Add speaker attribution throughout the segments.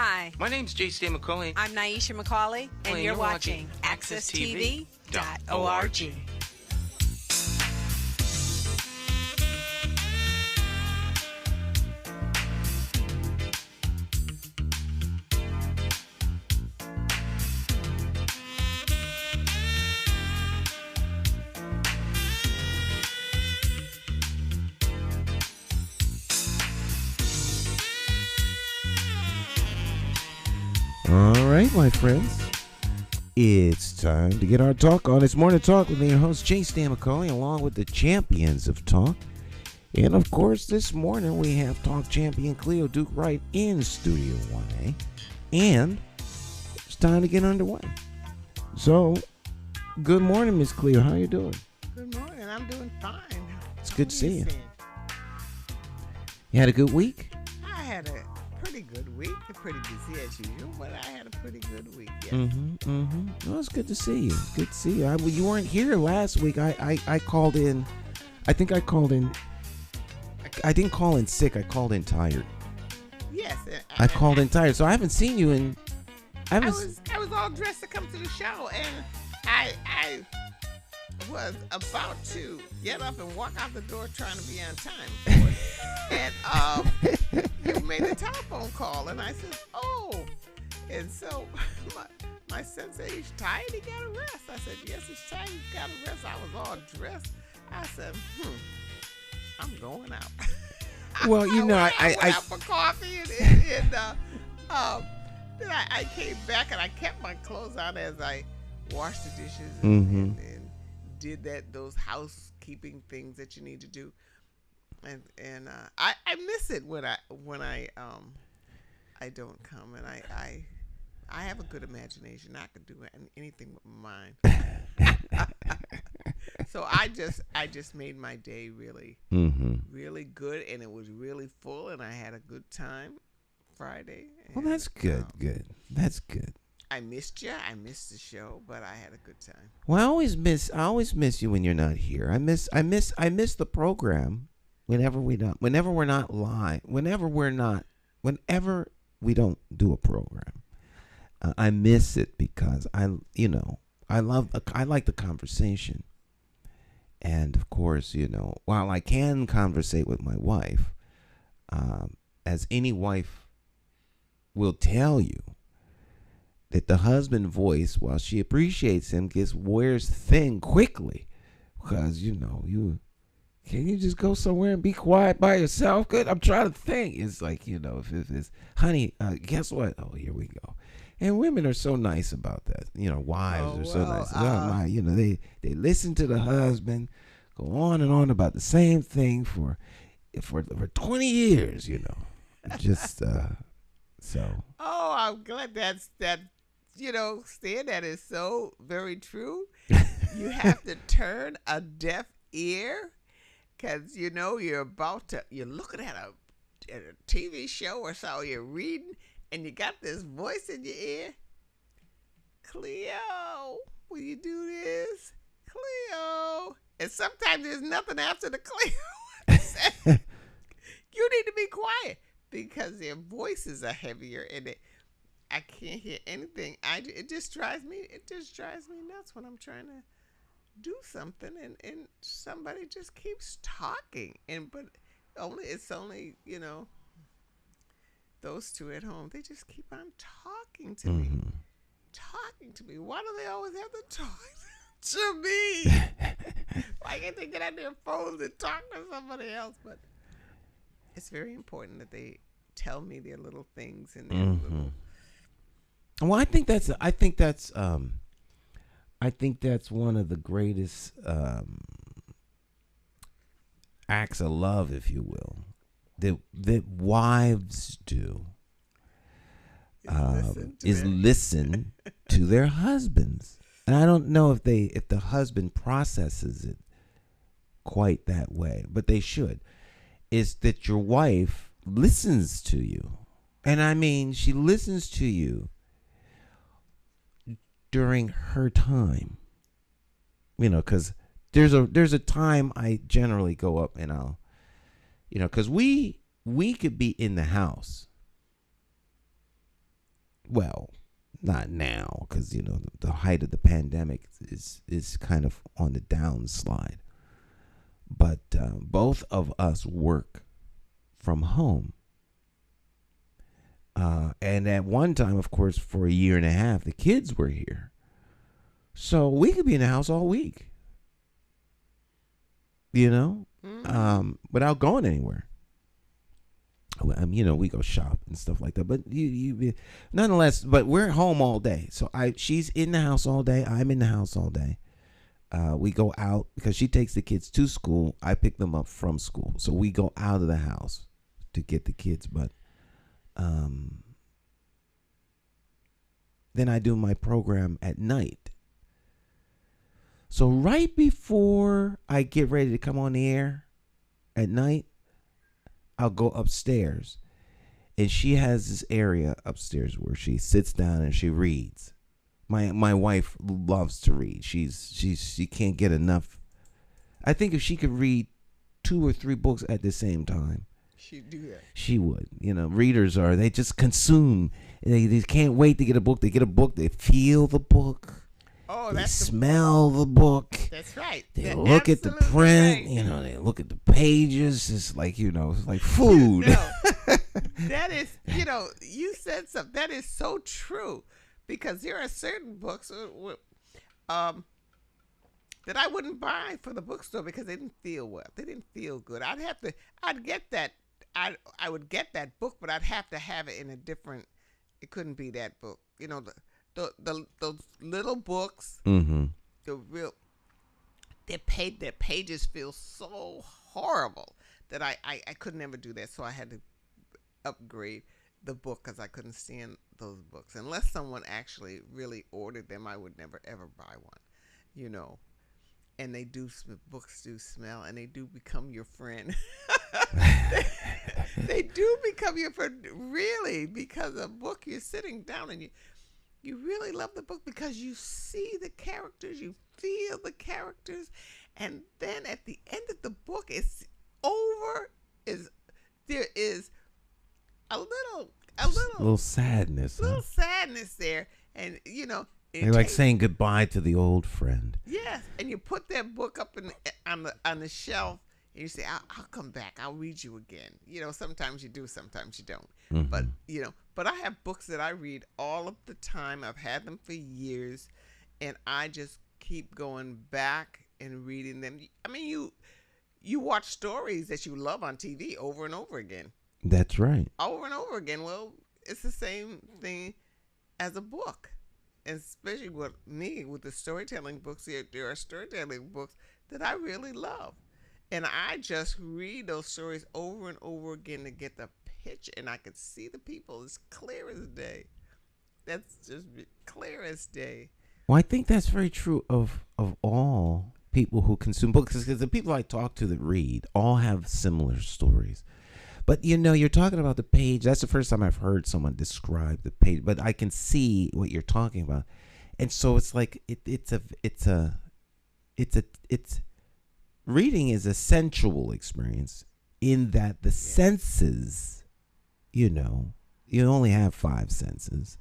Speaker 1: Hi.
Speaker 2: My name's J.C. McCauley.
Speaker 1: I'm Naisha McCauley, and you're watching AccessTV.org.
Speaker 3: All right, my friends, it's time to get our talk on. It's Morning Talk with me, your host, J. Stan McCauley, along with the champions of talk. And, of course, this morning we have talk champion Cleo Duke-Wright in Studio 1A. And it's time to get underway. So, good morning, Miss Cleo. How you doing?
Speaker 4: Good morning. I'm doing fine.
Speaker 3: It's good to see you. You had a good week?
Speaker 4: I had a pretty good week. Pretty busy as usual, but I had a pretty good week. Yes.
Speaker 3: Well, it's good to see you. It's good to see you. You weren't here last week. I called in. I think I called in. I didn't call in sick. I called in tired.
Speaker 4: Yes.
Speaker 3: I called in tired, so I haven't seen you in.
Speaker 4: I was all dressed to come to the show, and I was about to get up and walk out the door trying to be on time for it. And you made a telephone call, and I said, oh. And so my son said, he's tired, he got to rest. I said, yes, he's tired, he's got to rest. I was all dressed. I said, I'm going out.
Speaker 3: Well, you know,
Speaker 4: I went out for coffee, and then I came back, and I kept my clothes on as I washed the dishes and did those housekeeping things that you need to do. And I miss it when I don't come, and I have a good imagination. I could do anything with mine. So I just made my day really really good, and it was really full, and I had a good time Friday.
Speaker 3: Well, that's good. That's good.
Speaker 4: I missed you. I missed the show, but I had a good time.
Speaker 3: Well, I always miss you when you're not here. I miss the program. Whenever we don't do a program, I miss it because I like the conversation, and of course, while I can conversate with my wife, as any wife will tell you, that the husband voice, while she appreciates him, wears thin quickly, because can you just go somewhere and be quiet by yourself? Good. I'm trying to think. It's like, if it's, honey, guess what? Oh, here we go. And women are so nice about that. Wives are so nice. They listen to the husband, go on and on about the same thing for 20 years, Just, so.
Speaker 4: Oh, I'm glad that, Stan, that is so very true. You have to turn a deaf ear. Because, you're looking at a TV show or so, you're reading, and you got this voice in your ear. Cleo, will you do this? Cleo. And sometimes there's nothing after the Cleo. You need to be quiet, because their voices are heavier, and I can't hear anything. It just drives me nuts when I'm trying to do something and somebody just keeps talking, but it's only those two at home, they just keep on talking to me. Why do they always have to talk to me? Why can't they get on their phones and talk to somebody else? But it's very important that they tell me their little things and their little.
Speaker 3: Well, I think that's one of the greatest acts of love, if you will, that wives do, is listen to their husbands. And I don't know if the husband processes it quite that way, but they should. Is that your wife listens to you, and I mean, she listens to you during her time, because there's a time I generally go up and I'll, because we could be in the house well, not now, because the height of the pandemic is kind of on the downslide. But both of us work from home. And at one time, of course, for a year and a half, the kids were here. So we could be in the house all week, without going anywhere. We go shop and stuff like that. But nonetheless, but we're home all day. So she's in the house all day. I'm in the house all day. We go out because she takes the kids to school. I pick them up from school. So we go out of the house to get the kids. But then I do my program at night. So right before I get ready to come on the air at night, I'll go upstairs. And she has this area upstairs where she sits down and she reads. My wife loves to read. She can't get enough. I think if she could read 2 or 3 books at the same time,
Speaker 4: she'd do that.
Speaker 3: She would. Readers they just consume. They can't wait to get a book. They get a book. They feel the book.
Speaker 4: Oh,
Speaker 3: they smell the book.
Speaker 4: That's right.
Speaker 3: They look at the print.
Speaker 4: Right.
Speaker 3: They look at the pages. It's like it's like food.
Speaker 4: That is, you said something. That is so true, because there are certain books that I wouldn't buy for the bookstore because they didn't feel well. They didn't feel good. I'd get that. I would get that book, but I'd have to have it in a different. It couldn't be that book. Those little books.
Speaker 3: Mm-hmm.
Speaker 4: Their pages feel so horrible that I could never do that. So I had to upgrade the book because I couldn't stand those books. Unless someone actually really ordered them, I would never ever buy one. And books do smell, and they do become your friend. They do become your friend, really, because a book, you're sitting down and you really love the book because you see the characters, you feel the characters, and then at the end of the book, it's over. There is a little
Speaker 3: sadness.
Speaker 4: Little sadness there, and
Speaker 3: They're like saying goodbye to the old friend.
Speaker 4: Yes, and you put that book up on the shelf, and you say, "I'll come back. I'll read you again." Sometimes you do, sometimes you don't.
Speaker 3: Mm-hmm.
Speaker 4: But I have books that I read all of the time. I've had them for years, and I just keep going back and reading them. I mean, you watch stories that you love on TV over and over again.
Speaker 3: That's right.
Speaker 4: Over and over again. Well, it's the same thing as a book. And especially with me, with the storytelling books, there are storytelling books that I really love. And I just read those stories over and over again to get the picture, and I could see the people as clear as day. That's just clear as day.
Speaker 3: Well, I think that's very true of all people who consume books, because the people I talk to that read all have similar stories. But you're talking about the page. That's the first time I've heard someone describe the page. But I can see what you're talking about, and so it's like it's reading is a sensual experience in that the senses, you only have 5 senses,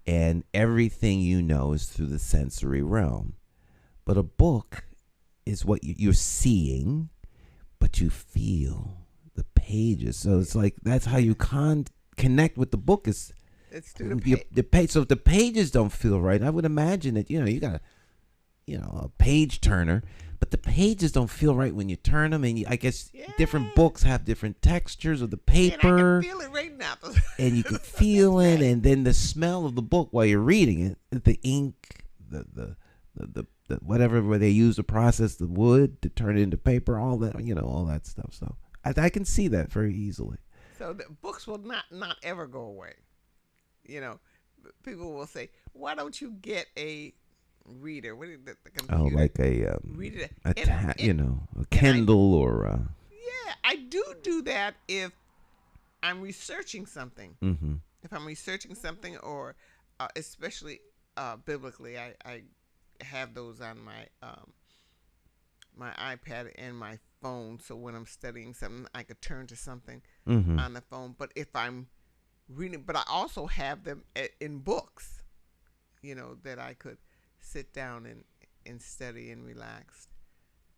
Speaker 3: and everything is through the sensory realm. But a book is what you're seeing, but you feel the pages. So it's like that's how you connect with the book. It's through the page. So if the pages don't feel right, I would imagine that you got a page turner, but the pages don't feel right when you turn them. And I guess different books have different textures of the paper.
Speaker 4: And I can feel it right now.
Speaker 3: And you can feel it, and then the smell of the book while you're reading it, the ink, the whatever where they use to process the wood to turn it into paper, all that all that stuff. So I can see that very easily.
Speaker 4: So the books will not ever go away. People will say, "Why don't you get a reader? What is the computer?"
Speaker 3: Oh, like a
Speaker 4: reader,
Speaker 3: a Kindle or.
Speaker 4: Yeah, I do that if I'm researching something.
Speaker 3: Mm-hmm.
Speaker 4: If I'm researching something, or especially biblically, I have those on my iPad and my phone, so when I'm studying something, I could turn to something
Speaker 3: Mm-hmm.
Speaker 4: on the phone. But if I'm reading, but I also have them in books, that I could sit down and study and relax.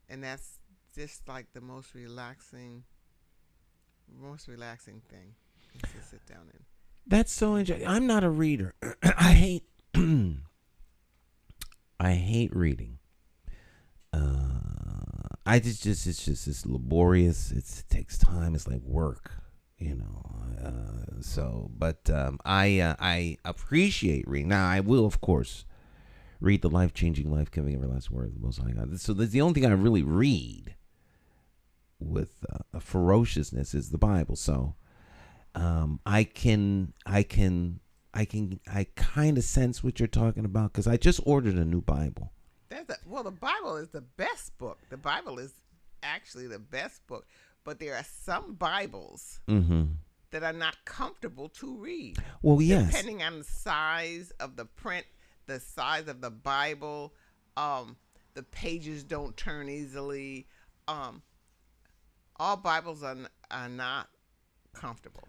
Speaker 4: And that's just like the most relaxing thing is to sit down and.
Speaker 3: That's so interesting. I'm not a reader. I hate reading. It's just laborious. It takes time. It's like work, But I appreciate reading. Now I will, of course, read the life-changing, life-giving, everlasting word of the Most High God. So that's the only thing I really read with a ferociousness is the Bible. So I kind of sense what you're talking about because I just ordered a new Bible.
Speaker 4: The Bible is the best book. The Bible is actually the best book, but there are some Bibles that are not comfortable to read.
Speaker 3: Well, yes,
Speaker 4: depending on the size of the print, the size of the Bible, the pages don't turn easily. All Bibles are not comfortable.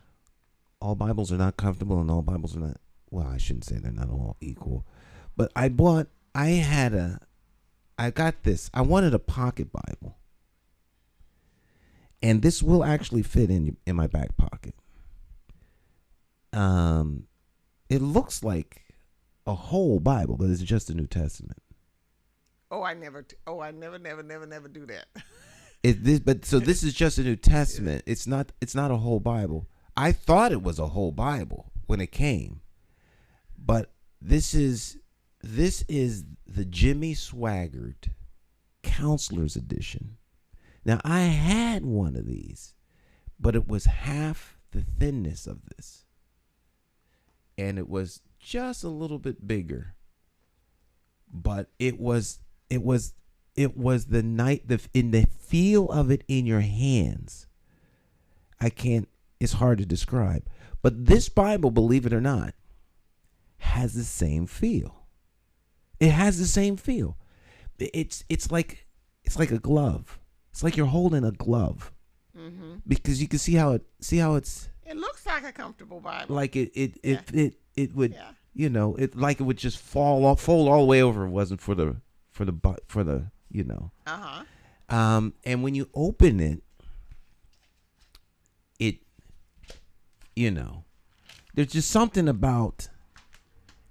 Speaker 3: All Bibles are not comfortable, and all Bibles are not. Well, I shouldn't say they're not all equal, but I got this. I wanted a pocket Bible, and this will actually fit in my back pocket. It looks like a whole Bible, but it's just a New Testament.
Speaker 4: I never do that.
Speaker 3: This is just a New Testament. It's not a whole Bible. I thought it was a whole Bible when it came, but this is the Jimmy Swaggart Counselor's Edition. Now I had one of these, but it was half the thinness of this, and it was just a little bit bigger. But it was in the feel of it in your hands. It's hard to describe. But this Bible, believe it or not, has the same feel. It has the same feel. It's like a glove. It's like you're holding a glove. Because you can see how it's.
Speaker 4: It looks like a comfortable Bible.
Speaker 3: Like it would, it would just fold all the way over if it wasn't for the. And when you open it, there's just something about,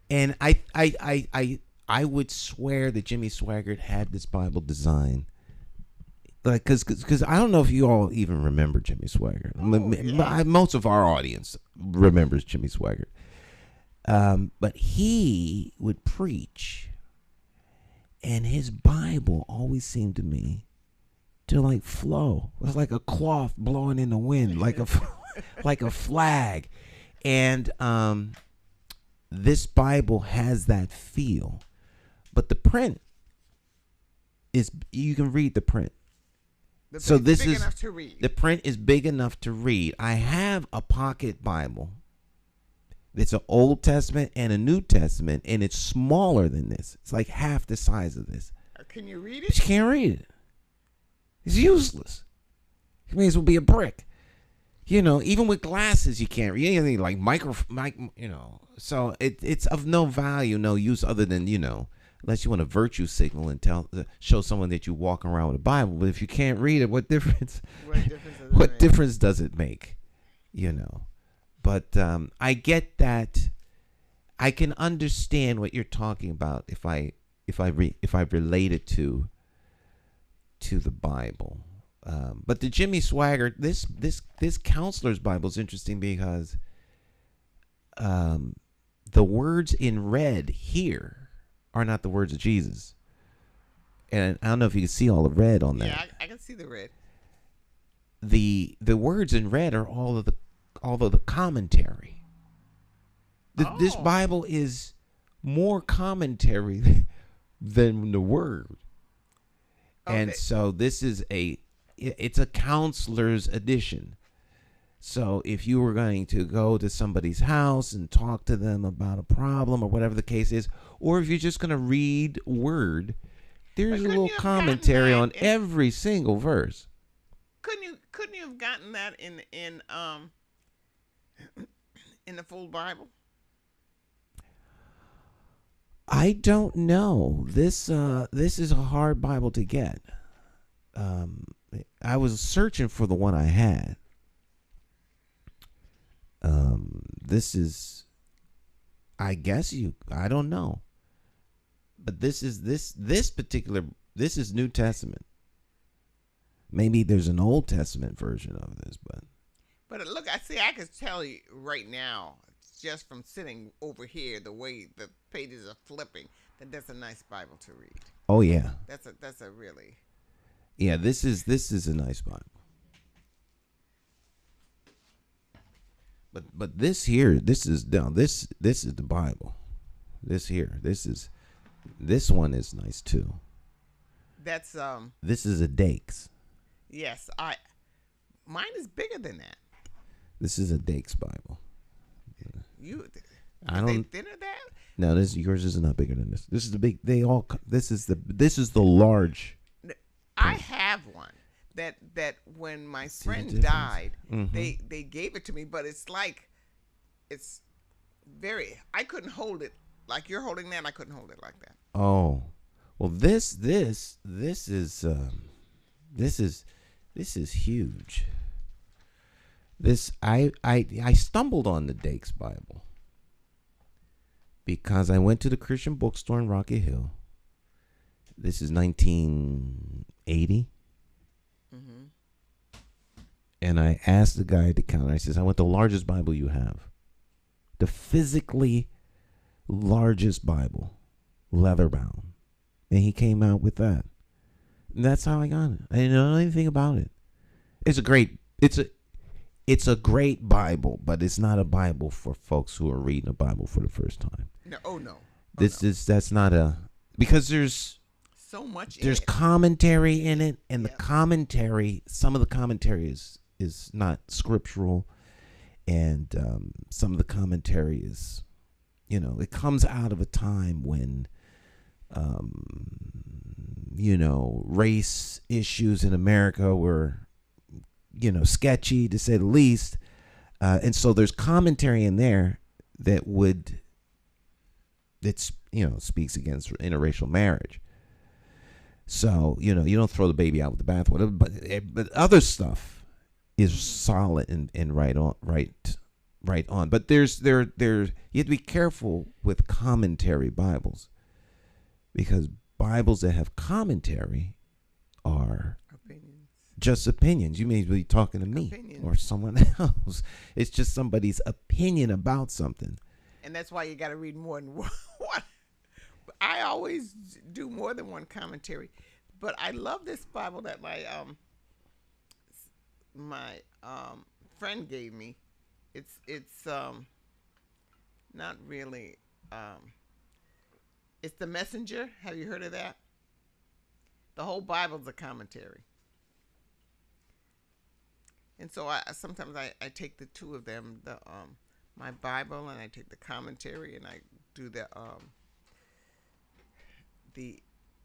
Speaker 3: and I would swear that Jimmy Swaggart had this Bible design, like, because I don't know if you all even remember Jimmy Swaggart. Most of our audience remembers Jimmy Swaggart, but he would preach, and his Bible always seemed to me to like flow. It was like a cloth blowing in the wind, like a flag. And this Bible has that feel. But the print is, you can read the print. The print is big enough to read. I have a pocket Bible. It's an Old Testament and a New Testament, and it's smaller than this. It's like half the size of this.
Speaker 4: Can you read it?
Speaker 3: But you can't read it. It's useless. It may as well be a brick. Even with glasses, you can't read anything like So it's of no value, no use other than, unless you want a virtue signal and show someone that you walk around with a Bible. But if you can't read it, what difference? What difference does it make? But I get that. I can understand what you're talking about if I relate it to the Bible. But the Jimmy Swaggart, this Counselor's Bible is interesting because the words in red here are not the words of Jesus. And I don't know if you can see all the red on that.
Speaker 4: Yeah, I can see the red.
Speaker 3: The words in red are all of the commentary. This Bible is more commentary than the word. Okay. And so this is it's a counselor's edition. So if you were going to go to somebody's house and talk to them about a problem or whatever the case is, or if you're just going to read word, there's a little commentary on every single verse.
Speaker 4: Couldn't you have gotten that in in the full Bible?
Speaker 3: I don't know. This is a hard Bible to get. I was searching for the one I had. This is, I guess I don't know. But this is New Testament. Maybe there's an Old Testament version of this,
Speaker 4: But look, I can tell you right now, just from sitting over here, the way the pages are flipping, that's a nice Bible to read.
Speaker 3: Oh yeah.
Speaker 4: That's a really.
Speaker 3: Yeah, this is a nice Bible. But this is the Bible. This one is nice too.
Speaker 4: That's
Speaker 3: This is a Dakes.
Speaker 4: Yes, mine is bigger than that.
Speaker 3: This is a Dakes Bible.
Speaker 4: I don't. Thinner than that?
Speaker 3: No, yours is not bigger than this. This is the big. This is the large.
Speaker 4: I have one that when my friend died, they gave it to me, but it's very. I couldn't hold it like you're holding that. I couldn't hold it like that.
Speaker 3: Oh, well, this is huge. I stumbled on the Dakes Bible because I went to the Christian bookstore in Rocky Hill. This is 1980.
Speaker 4: Mm-hmm.
Speaker 3: And I asked the guy at the counter, I says, I want the largest Bible you have. The physically largest Bible, leatherbound. And he came out with that. And that's how I got it. I didn't know anything about it. It's a great Bible, but it's not a Bible for folks who are reading a Bible for the first time.
Speaker 4: No.
Speaker 3: That's not because there's
Speaker 4: so much.
Speaker 3: There's commentary in it, and the commentary, some of the commentary is not scriptural, and some of the commentary is, it comes out of a time when, race issues in America were, sketchy to say the least, and so there's commentary in there that speaks against interracial marriage. So, you don't throw the baby out with the bathwater, but other stuff is solid and right on. But you have to be careful with commentary Bibles, because Bibles that have commentary are just opinions. You may be talking to me or someone else. It's just somebody's opinion about something.
Speaker 4: And that's why you got to read more than one. I always do more than one commentary, but I love this Bible that my friend gave me. It's not really. It's The Messenger. Have you heard of that? The whole Bible's a commentary, and so sometimes I take the two of them, my Bible, and I take the commentary, and I do the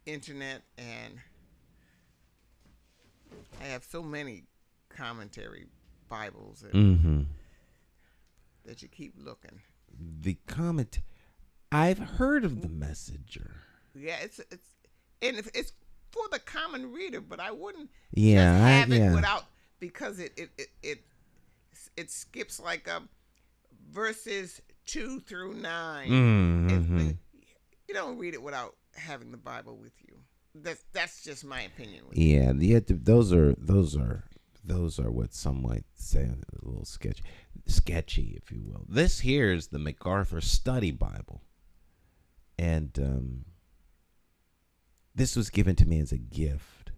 Speaker 4: internet, and I have so many commentary Bibles that you keep looking.
Speaker 3: The I've heard of The Messenger.
Speaker 4: Yeah, it's for the common reader, but I wouldn't
Speaker 3: have
Speaker 4: it without, because it skips verses 2 through 9.
Speaker 3: Mm-hmm.
Speaker 4: You don't read it without having the Bible with you. That's just my opinion.
Speaker 3: Those are what some might say a little sketchy, if you will. This here is the MacArthur Study Bible, and this was given to me as a gift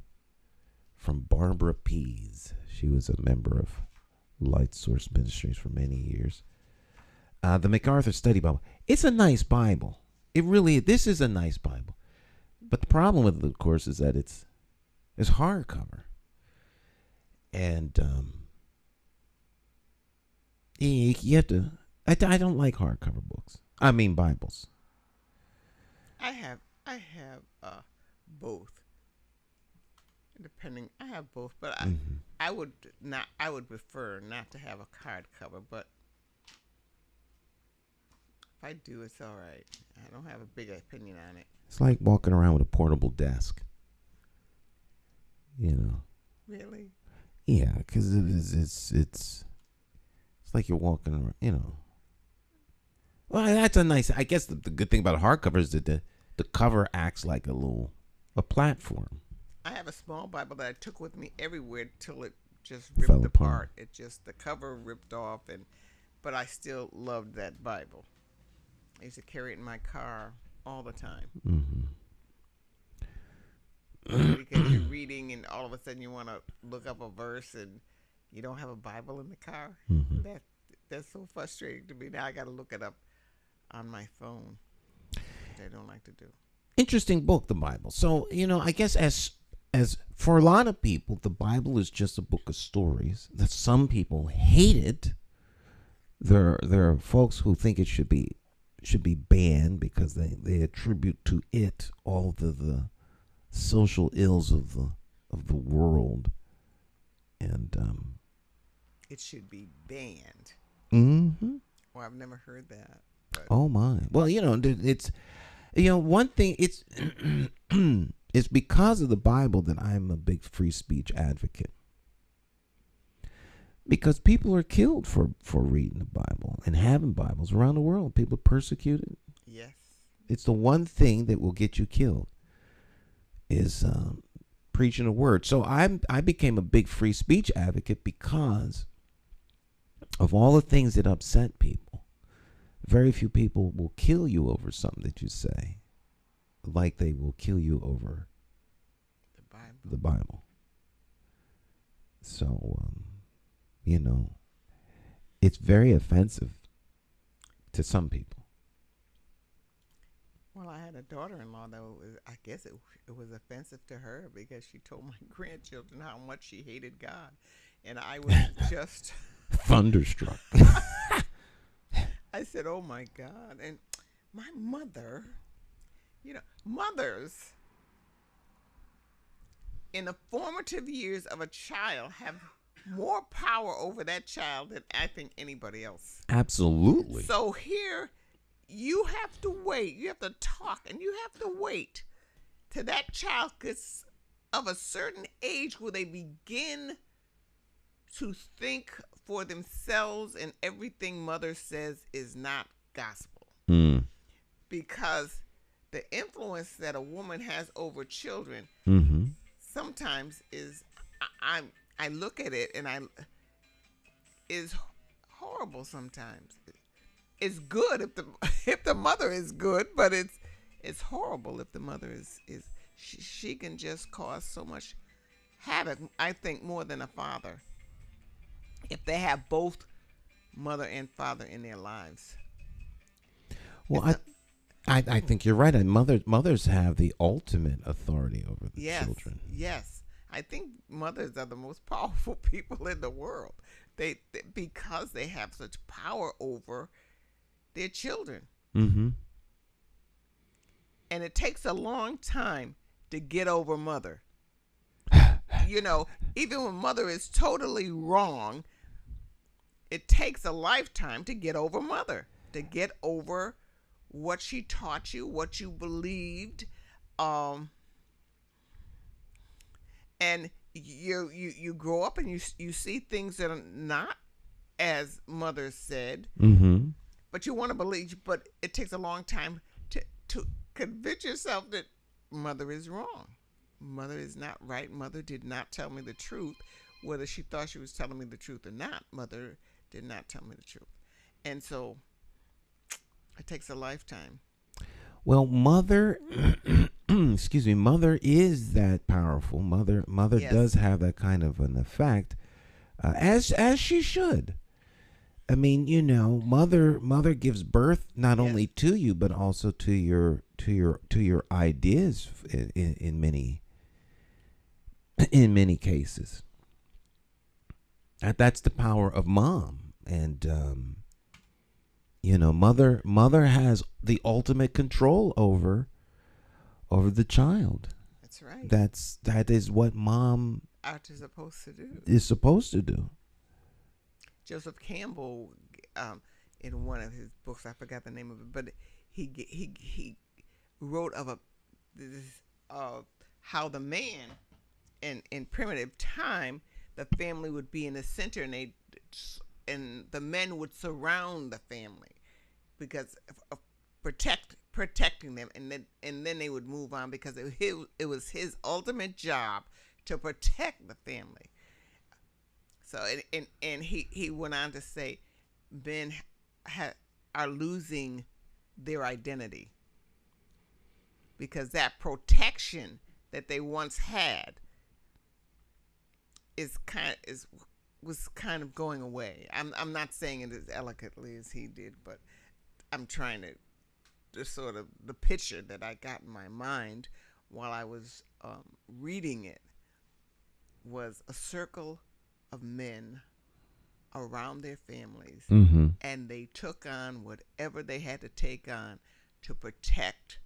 Speaker 3: from Barbara Pease. She was a member of Light Source Ministries for many years. The MacArthur Study Bible. It's a nice Bible. This is a nice Bible. But the problem with it, of course, is that it's hardcover. And you have to. I don't like hardcover books. I mean Bibles.
Speaker 4: I have both. Depending, I have both, but I would prefer not to have a hardcover. But If I do, it's all right. I don't have a big opinion on it.
Speaker 3: It's like walking around with a portable desk. You know.
Speaker 4: Really?
Speaker 3: Yeah, because it's like you're walking around. You know. Well, that's a nice. I guess the good thing about a hardcover is that the cover acts like a platform.
Speaker 4: I have a small Bible that I took with me everywhere till it just
Speaker 3: Fell
Speaker 4: ripped
Speaker 3: apart.
Speaker 4: apart. The cover ripped off, but I still loved that Bible. I used to carry it in my car all the time.
Speaker 3: Mm-hmm.
Speaker 4: Because you're reading and all of a sudden you want to look up a verse and you don't have a Bible in the car.
Speaker 3: Mm-hmm.
Speaker 4: That's so frustrating to me. Now I got to look it up on my phone, which I don't like to do.
Speaker 3: Interesting book, the Bible. So, I guess as for a lot of people, the Bible is just a book of stories. That some people hate it. There are folks who think it should be banned because they attribute to it all the social ills of the world, and
Speaker 4: It should be banned.
Speaker 3: Mm-hmm.
Speaker 4: Well, I've never heard that. But.
Speaker 3: Oh my! Well, it's one thing. It's it's because of the Bible that I'm a big free speech advocate. Because people are killed for reading the Bible and having Bibles around the world. People are persecuted.
Speaker 4: Yes.
Speaker 3: It's the one thing that will get you killed is preaching the word. So I became a big free speech advocate because of all the things that upset people. Very few people will kill you over something that you say, like they will kill you over the Bible. So, it's very offensive to some people.
Speaker 4: Well, I had a daughter-in-law that I guess it was offensive to her because she told my grandchildren how much she hated God, and I was just
Speaker 3: thunderstruck.
Speaker 4: I said, "Oh my God!" And my mother, mothers in the formative years of a child have more power over that child than I think anybody else.
Speaker 3: Absolutely.
Speaker 4: So here, you have to wait. You have to talk, and you have to wait till that child gets of a certain age where they begin to think for themselves, and everything mother says is not gospel.
Speaker 3: Mm.
Speaker 4: Because the influence that a woman has over children sometimes is, I look at it and is horrible sometimes. It's good if the mother is good, but it's horrible if the mother is she can just cause so much havoc. I think more than a father, if they have both mother and father in their lives.
Speaker 3: Well, I think you're right. And mothers have the ultimate authority over the children.
Speaker 4: Yes. I think mothers are the most powerful people in the world. They because they have such power over their children.
Speaker 3: Mm-hmm.
Speaker 4: And it takes a long time to get over mother. Even when mother is totally wrong, it takes a lifetime to get over mother, to get over what she taught you, what you believed, and you grow up and you see things that are not as mother said, but you want to believe. But it takes a long time to convince yourself that mother is wrong. Mother is not right. Mother did not tell me the truth, whether she thought she was telling me the truth or not. Mother did not tell me the truth, and so it takes a lifetime.
Speaker 3: Well, mother, excuse me, mother is that powerful. Mother yes. does have that kind of an effect, as she should. I mean, mother gives birth not yes. only to you but also to your ideas in many cases. That's the power of mom, and mother has the ultimate control over the child.
Speaker 4: That's right.
Speaker 3: That is what mom
Speaker 4: is supposed to do.
Speaker 3: do.
Speaker 4: Joseph Campbell in one of his books. I forgot the name of it, but he wrote of how the man in primitive time, the family would be in the center, and the men would surround the family because of protecting them, and then they would move on because it was his ultimate job to protect the family. So and he went on to say, men are losing their identity because that protection that they once had was kind of going away. I'm not saying it as eloquently as he did, but I'm trying to sort of the picture that I got in my mind while I was reading it was a circle of men around their families,
Speaker 3: Mm-hmm.
Speaker 4: and they took on whatever they had to take on to protect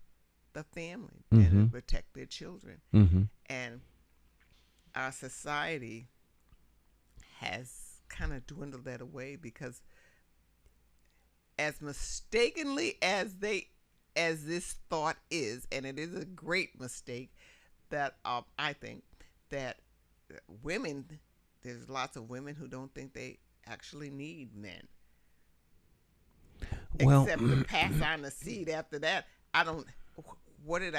Speaker 4: the family and
Speaker 3: Mm-hmm.
Speaker 4: to protect their children.
Speaker 3: Mm-hmm.
Speaker 4: And our society has kind of dwindled that away because as mistakenly as this thought is, and it is a great mistake, that I think that women, there's lots of women who don't think they actually need men.
Speaker 3: Well,
Speaker 4: Except to pass on the seed after that. What have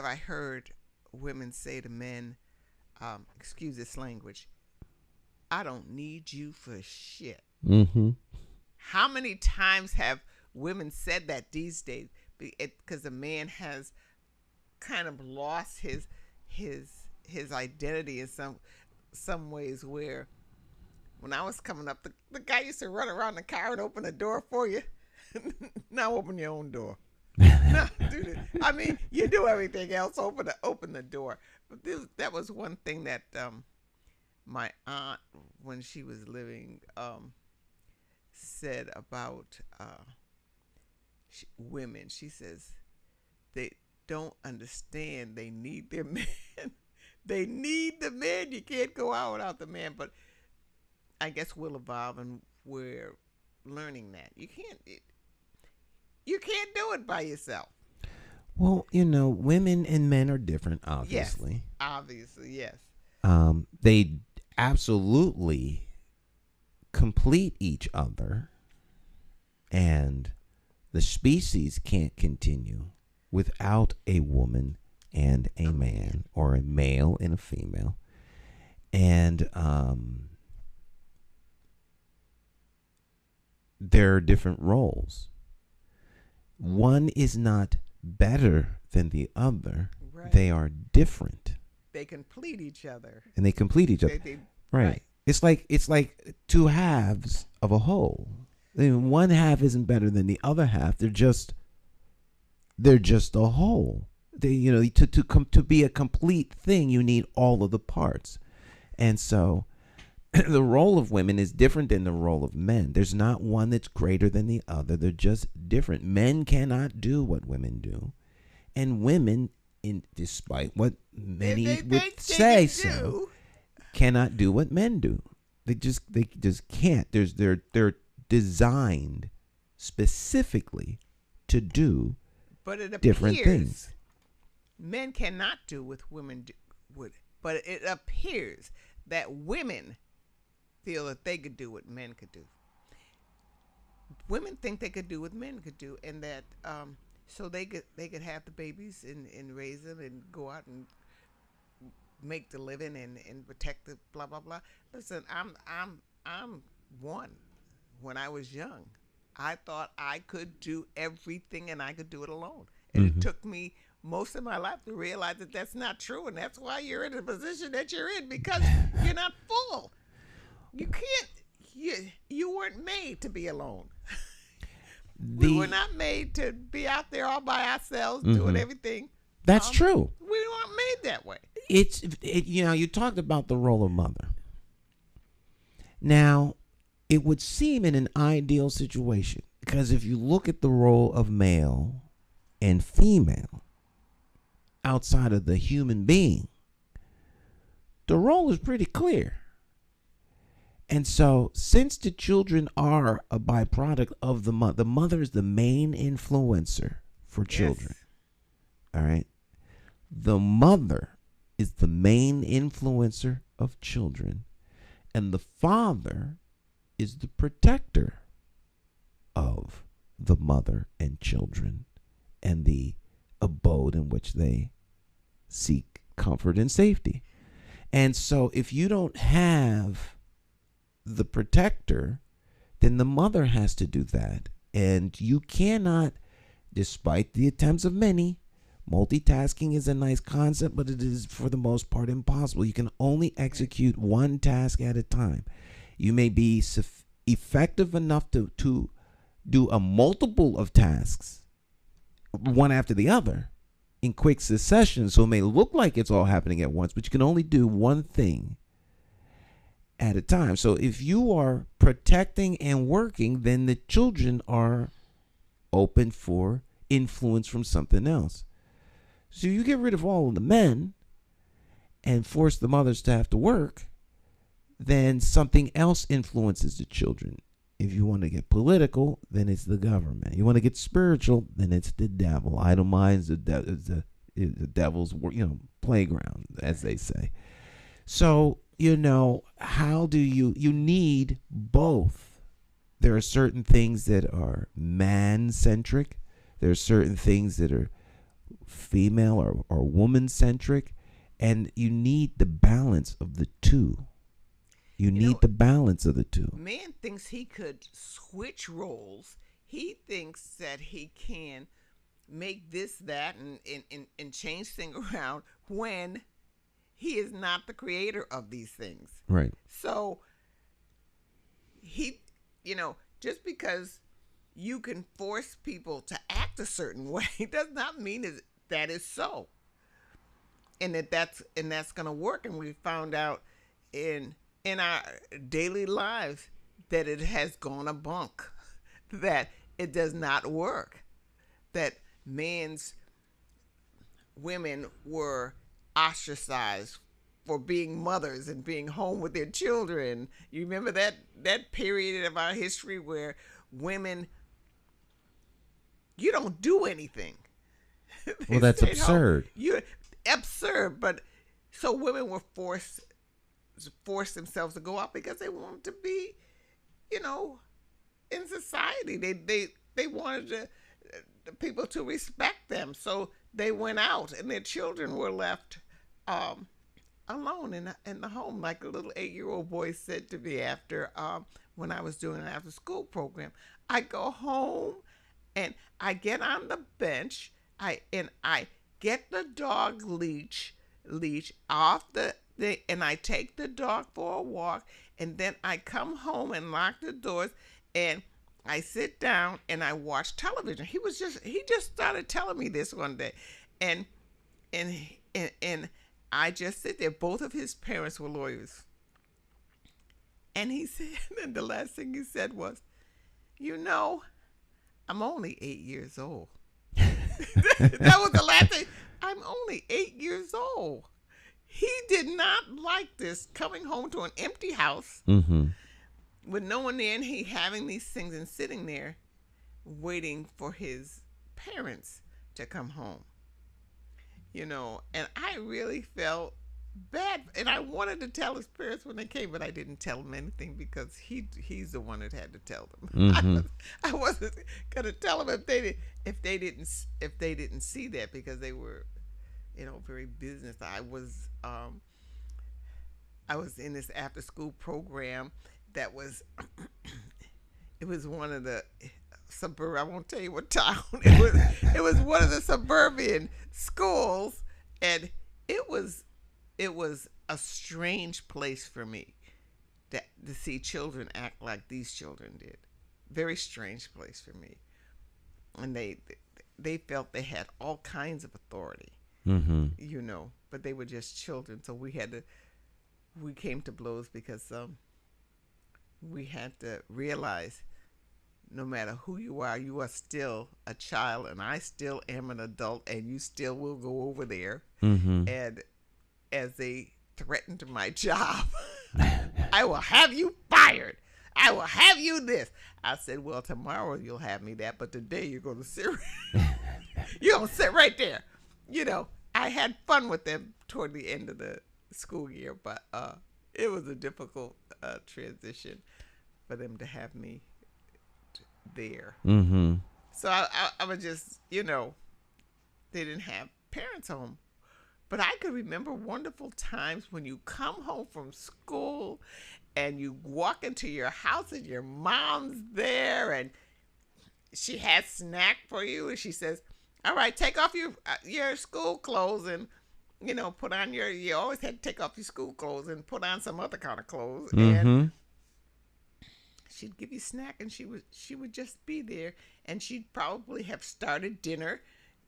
Speaker 4: I heard women say to men? Excuse this language. I don't need you for shit.
Speaker 3: Mm-hmm.
Speaker 4: How many times have women said that these days? Because a man has kind of lost his identity in some ways. Where when I was coming up, the guy used to run around the car and open the door for you. Now open your own door. No, dude. I mean, you do everything else. Open the door. But that was one thing that my aunt, when she was living, said about women. She says they don't understand. They need their man. They need the man. You can't go out without the man. But I guess we'll evolve, and we're learning that you can't do it by yourself.
Speaker 3: Well, women and men are different, obviously.
Speaker 4: Yes, obviously, yes.
Speaker 3: They absolutely complete each other, and the species can't continue without a woman and a man, or a male and a female. And there are different roles. One is not better than the other.
Speaker 4: Right.
Speaker 3: They are different.
Speaker 4: They complete each other.
Speaker 3: And they complete each other. Right. It's like two halves of a whole. I mean, one half isn't better than the other half. They're just a whole. They, to be a complete thing, you need all of the parts. And so the role of women is different than the role of men. There's not one that's greater than the other. They're just different. Men cannot do what women do. And women, despite what many would say so, cannot do what men do. They just can't. They're designed specifically to do different things.
Speaker 4: Men cannot do what women would, but it appears that women feel that they could do what men could do. Women think they could do what men could do, and that so they could have the babies and raise them and go out and make the living and protect the blah blah blah. Listen, I'm one. When I was young, I thought I could do everything and I could do it alone. And It took me most of my life to realize that that's not true, and that's why you're in the position that you're in, because you're not full. You can't. You weren't made to be alone. We were not made to be out there all by ourselves doing everything.
Speaker 3: That's true.
Speaker 4: We weren't made that way.
Speaker 3: You talked about the role of mother. Now, it would seem in an ideal situation, because if you look at the role of male and female outside of the human being, the role is pretty clear. And so, since the children are a byproduct of the mother is the main influencer for children.
Speaker 4: Yes.
Speaker 3: All right. The mother is the main influencer of children, and the father is the protector of the mother and children and the abode in which they seek comfort and safety. And so, if you don't have the protector, then the mother has to do that. And you cannot, despite the attempts of many, multitasking is a nice concept, but it is for the most part impossible. You can only execute one task at a time. You may be effective enough to do a multiple of tasks, one after the other, in quick succession. So it may look like it's all happening at once, but you can only do one thing at a time. So if you are protecting and working, then the children are open for influence from something else. So you get rid of all of the men and force the mothers to have to work, then something else influences the children. If you want to get political, then it's the government. You want to get spiritual, then it's the devil. Idle minds, the devil's playground, as they say. So, how do you need both? There are certain things that are man-centric. There are certain things that are female or woman-centric. And you need the balance of the two. You need the balance of the two.
Speaker 4: Man thinks he could switch roles. He thinks that he can make this, that, and change things around when he is not the creator of these things.
Speaker 3: Right.
Speaker 4: So he, just because you can force people to act a certain way does not mean that is so. And that's going to work. And we found out in our daily lives that it has gone a bunk, that it does not work, that women were ostracized for being mothers and being home with their children. You remember that period of our history where women, you don't do anything.
Speaker 3: Well, that's absurd.
Speaker 4: Absurd, but so women were forced themselves to go out because they wanted to be, in society. They wanted the people to respect them. So they went out, and their children were left alone in the home. Like a little 8-year-old boy said to me after when I was doing an after-school program, I go home and I get on the bench, I get the dog leash off and I take the dog for a walk, and then I come home and lock the doors, and I sit down and I watch television. He just started telling me this one day, and I just sit there. Both of his parents were lawyers, and he said, and the last thing he said was, I'm only 8 years old. That was the last thing. I'm only 8 years old. He did not like this, coming home to an empty house with no one there, and he having these things and sitting there waiting for his parents to come home. And I really felt bad, and I wanted to tell his parents when they came, but I didn't tell them anything because he's the one that had to tell them. I wasn't gonna tell them if they didn't see that, because they were very business. I was in this after school program that was it was one of the suburb. I won't tell you what town. It was one of the suburban schools, and it was a strange place for me to see children act like these children did. Very strange place for me, and they felt they had all kinds of authority. But they were just children. So we came to blows because we had to realize no matter who you are still a child, and I still am an adult, and you still will go over there. And as they threatened my job, I will have you fired. I will have you this. I said, well, tomorrow you'll have me that, but today you're going to sit. You're going to sit right there. You know, I had fun with them toward the end of the school year, but it was a difficult transition for them to have me there.
Speaker 3: Mm-hmm.
Speaker 4: So I was just, you know, they didn't have parents home. But I could remember wonderful times when you come home from school and you walk into your house and your mom's there and she has snack for you and she says, all right, take off your school clothes and, you know, put on you always had to take off your school clothes and put on some other kind of clothes.
Speaker 3: Mm-hmm.
Speaker 4: And she'd give you snack and she would just be there and she'd probably have started dinner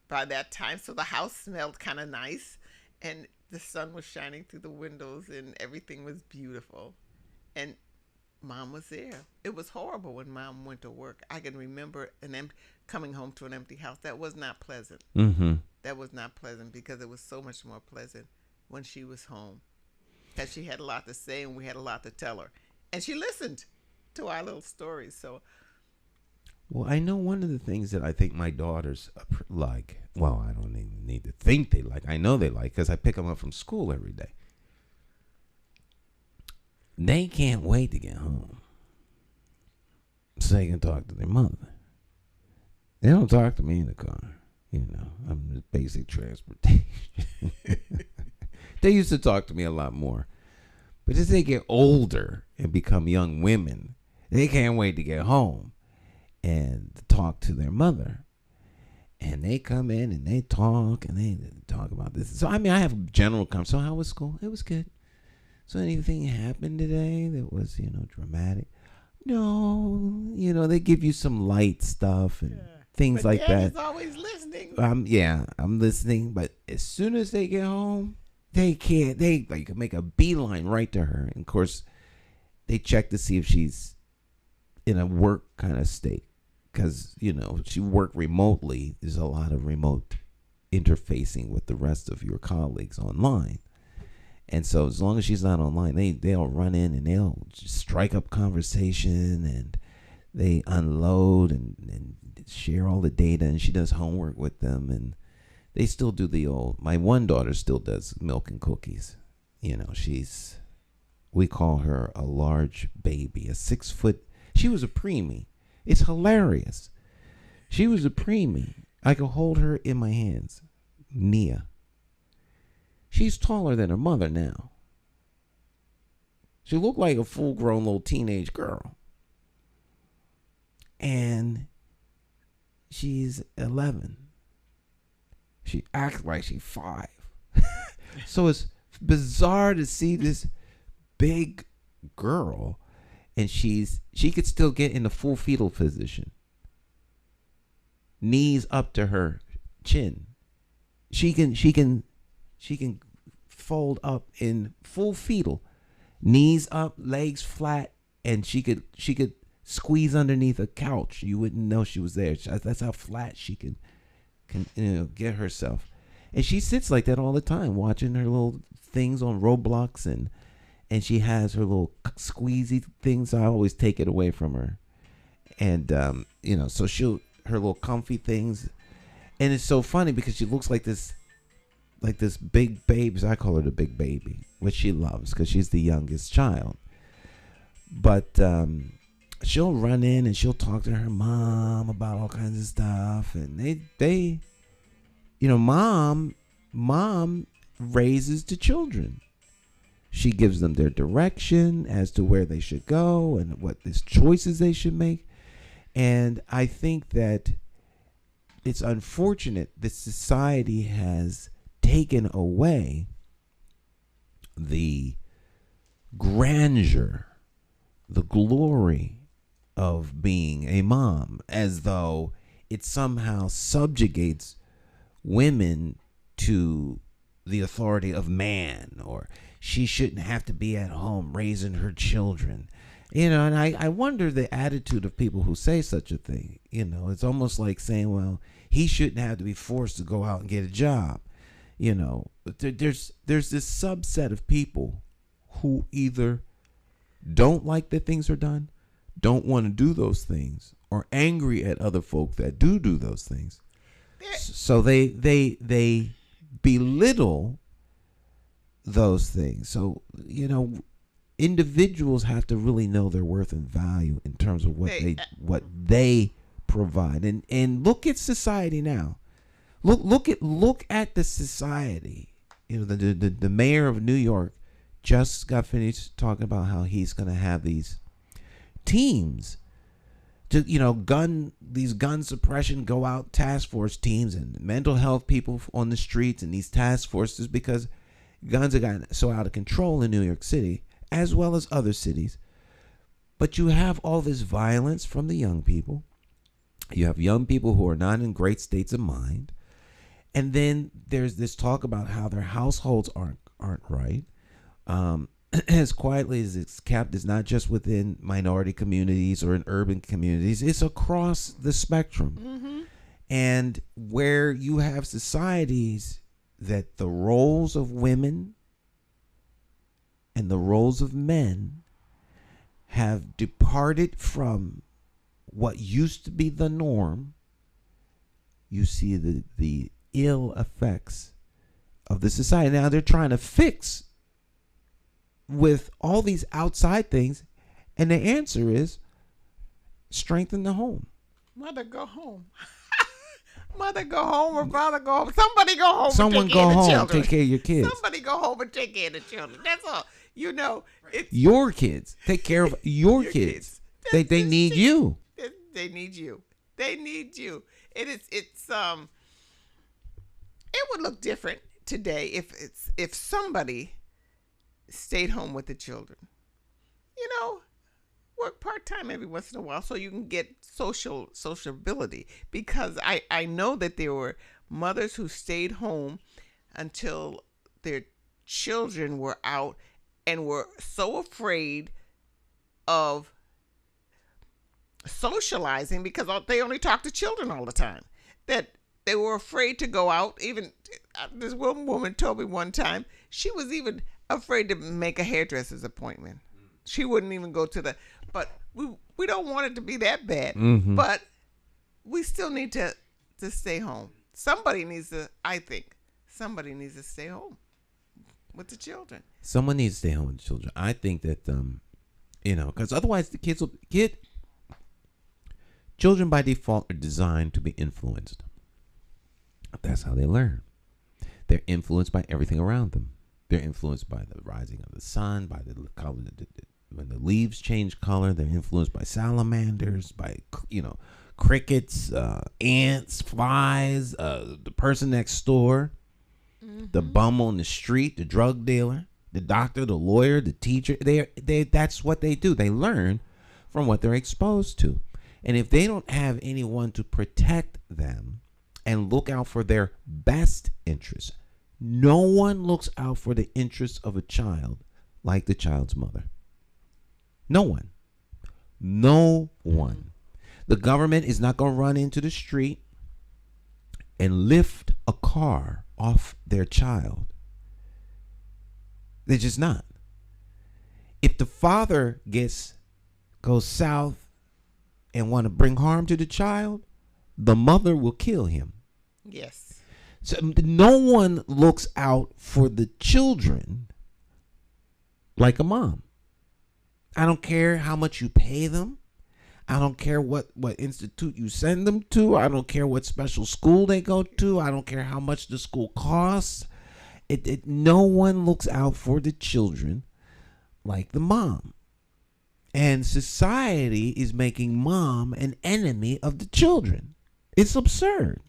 Speaker 4: by that time. So the house smelled kind of nice and the sun was shining through the windows and everything was beautiful. And Mom was there. It was horrible when Mom went to work. I can remember coming home to an empty house. That was not pleasant.
Speaker 3: Mm-hmm.
Speaker 4: That was not pleasant because it was so much more pleasant when she was home. Because she had a lot to say and we had a lot to tell her. And she listened to our little stories. So,
Speaker 3: well, I know one of the things that I think my daughters like. Well, I don't even need to think they like. I know they like because I pick them up from school every day. They can't wait to get home so they can talk to their mother. They don't talk to me in the car. You know, I'm the basic transportation. They used to talk to me a lot more. But as they get older and become young women, they can't wait to get home and talk to their mother. And they come in and they talk about this. So, I mean, I have a general conversation. So how was school? It was good. So anything happened today that was, you know, dramatic? No. You know, they give you some light stuff and things like that.
Speaker 4: Daddy's always listening.
Speaker 3: Yeah, I'm listening. But as soon as they get home, they can't. They like make a beeline right to her. And of course, they check to see if she's in a work kind of state. Because, you know, she worked remotely. There's a lot of remote interfacing with the rest of your colleagues online. And so as long as she's not online, they'll run in and they'll just strike up conversation and they unload and share all the data. And she does homework with them. And they still do my one daughter still does milk and cookies. You know, we call her a large baby, a 6 foot. She was a preemie. It's hilarious. She was a preemie. I could hold her in my hands. Nia. She's taller than her mother now. She looked like a full-grown little teenage girl. And she's 11. She acts like she's 5. So it's bizarre to see this big girl and she could still get in the full fetal position. Knees up to her chin. She can fold up in full fetal, knees up, legs flat, and she could squeeze underneath a couch. You wouldn't know she was there. That's how flat she can get herself. And she sits like that all the time, watching her little things on Roblox, and she has her little squeezy things. I always take it away from her, and so her little comfy things, and it's so funny because she looks like this big baby. I call her the big baby, which she loves because she's the youngest child. But she'll run in and she'll talk to her mom about all kinds of stuff, and they mom raises the children. She gives them their direction as to where they should go and what choices they should make. And I think that it's unfortunate that society has taken away the grandeur, the glory of being a mom, as though it somehow subjugates women to the authority of man, or she shouldn't have to be at home raising her children. And I wonder the attitude of people who say such a thing. It's almost like saying, well, he shouldn't have to be forced to go out and get a job. There's this subset of people who either don't like that things are done, don't want to do those things, or angry at other folk that do those things. So they belittle those things. So, individuals have to really know their worth and value in terms of what they provide. And look at society now. Look at the society. The mayor of New York just got finished talking about how he's going to have these teams to gun suppression, go out task force teams and mental health people on the streets and these task forces, because guns have gotten so out of control in New York City as well as other cities. But you have all this violence from the young people. You have young people who are not in great states of mind. And then there's this talk about how their households aren't right. As quietly as it's kept, it's not just within minority communities or in urban communities. It's across the spectrum. Mm-hmm. And where you have societies that the roles of women and the roles of men have departed from what used to be the norm, you see the ill effects of the society. Now they're trying to fix with all these outside things, and the answer is strengthen the home.
Speaker 4: Mother, go home. Mother, go home, or father, go home. Somebody go home.
Speaker 3: Someone
Speaker 4: and take
Speaker 3: go
Speaker 4: care of the
Speaker 3: home,
Speaker 4: children.
Speaker 3: take care of your kids.
Speaker 4: Somebody go home and take care of the children. That's all. It's
Speaker 3: your kids. Take care of your kids. They need you.
Speaker 4: They need you. They need you. It would look different today if somebody stayed home with the children. Work part-time every once in a while so you can get sociability. Because I know that there were mothers who stayed home until their children were out and were so afraid of socializing because they only talk to children all the time that they were afraid to go out. Even this one woman told me one time she was even afraid to make a hairdresser's appointment. She wouldn't even go to but we don't want it to be that bad. Mm-hmm. But we still need to stay home. Somebody needs to stay home with the children.
Speaker 3: Someone needs to stay home with the children. I think that because otherwise the children by default are designed to be influenced. That's how they learn. They're influenced by everything around them. They're influenced by the rising of the sun, by the color. When the leaves change color, they're influenced by salamanders, by crickets, ants, flies, the person next door, mm-hmm. the bum on the street, the drug dealer, the doctor, the lawyer, the teacher. That's what they do. They learn from what they're exposed to. And if they don't have anyone to protect them and look out for their best interests, no one looks out for the interests of a child like the child's mother. No one. No one. The government is not going to run into the street and lift a car off their child. They're just not. If the father goes south and want to bring harm to the child, the mother will kill him.
Speaker 4: Yes.
Speaker 3: So no one looks out for the children like a mom. I don't care how much you pay them. I don't care what institute you send them to. I don't care what special school they go to. I don't care how much the school costs. No one looks out for the children like the mom. And society is making mom an enemy of the children. It's absurd.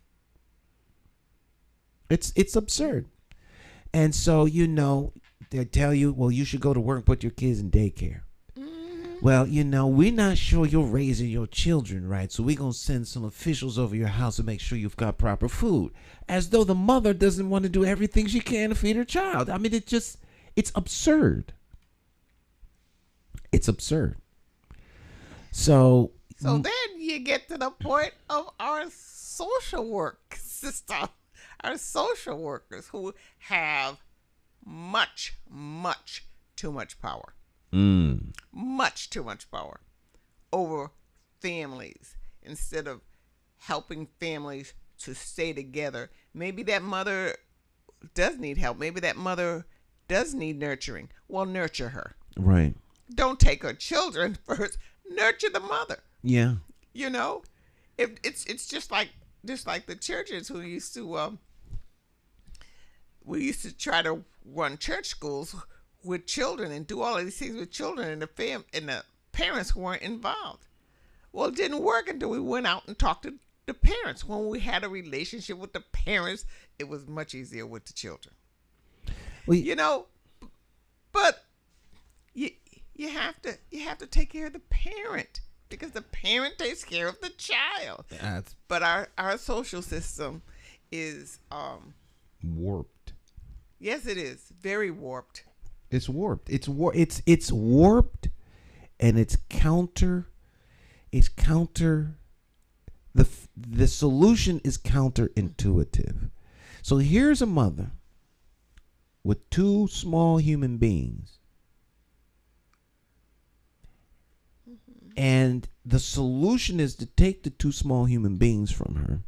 Speaker 3: It's absurd. And so, they tell you, well, you should go to work and put your kids in daycare. Well, we're not sure you're raising your children right, so we're going to send some officials over your house to make sure you've got proper food. As though the mother doesn't want to do everything she can to feed her child. I mean, it's absurd. It's absurd. So
Speaker 4: then you get to the point of our social work system. Our social workers who have much, much too much power. Much too much power over families instead of helping families to stay together. Maybe that mother does need help. Maybe that mother does need nurturing. Well, nurture her.
Speaker 3: Right.
Speaker 4: Don't take her children first. Nurture the mother.
Speaker 3: Yeah.
Speaker 4: You know, if it's just like the churches who used to we used to try to run church schools with children and do all of these things with children, and the parents weren't involved. Well, it didn't work until we went out and talked to the parents. When we had a relationship with the parents, it was much easier with the children. Well, but you have to take care of the parent, because the parent takes care of the child. But our social system is
Speaker 3: warped.
Speaker 4: Yes, it is. Very warped.
Speaker 3: It's warped. It's warped, and it's counter. The solution is counterintuitive. So here's a mother with two small human beings. And the solution is to take the two small human beings from her,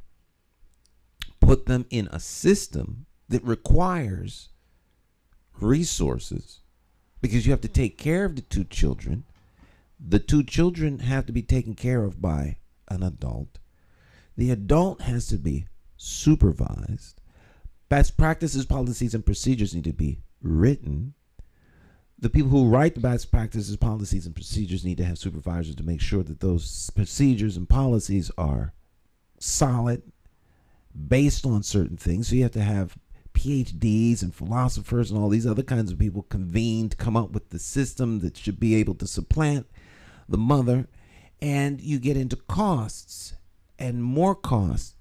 Speaker 3: put them in a system that requires resources, because you have to take care of the two children. The two children have to be taken care of by an adult. The adult has to be supervised. Best practices, policies, and procedures need to be written. The people who write the best practices, policies, and procedures need to have supervisors to make sure that those procedures and policies are solid, based on certain things. So you have to have PhDs and philosophers and all these other kinds of people convened to come up with the system that should be able to supplant the mother. And you get into costs and more costs,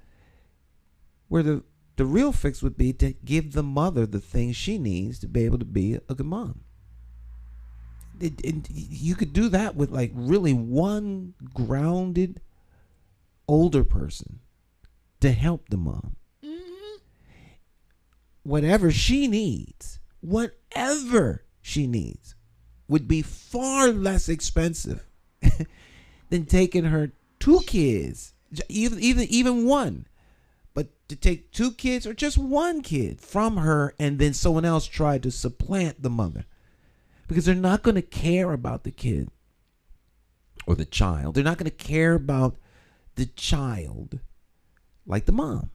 Speaker 3: where the real fix would be to give the mother the things she needs to be able to be a good mom. You could do that with like really one grounded older person to help the mom. Mm-hmm. Whatever she needs would be far less expensive than taking her two kids, even one. But to take two kids or just one kid from her and then someone else try to supplant the mother. Because they're not going to care about the kid or the child. They're not going to care about the child like the mom.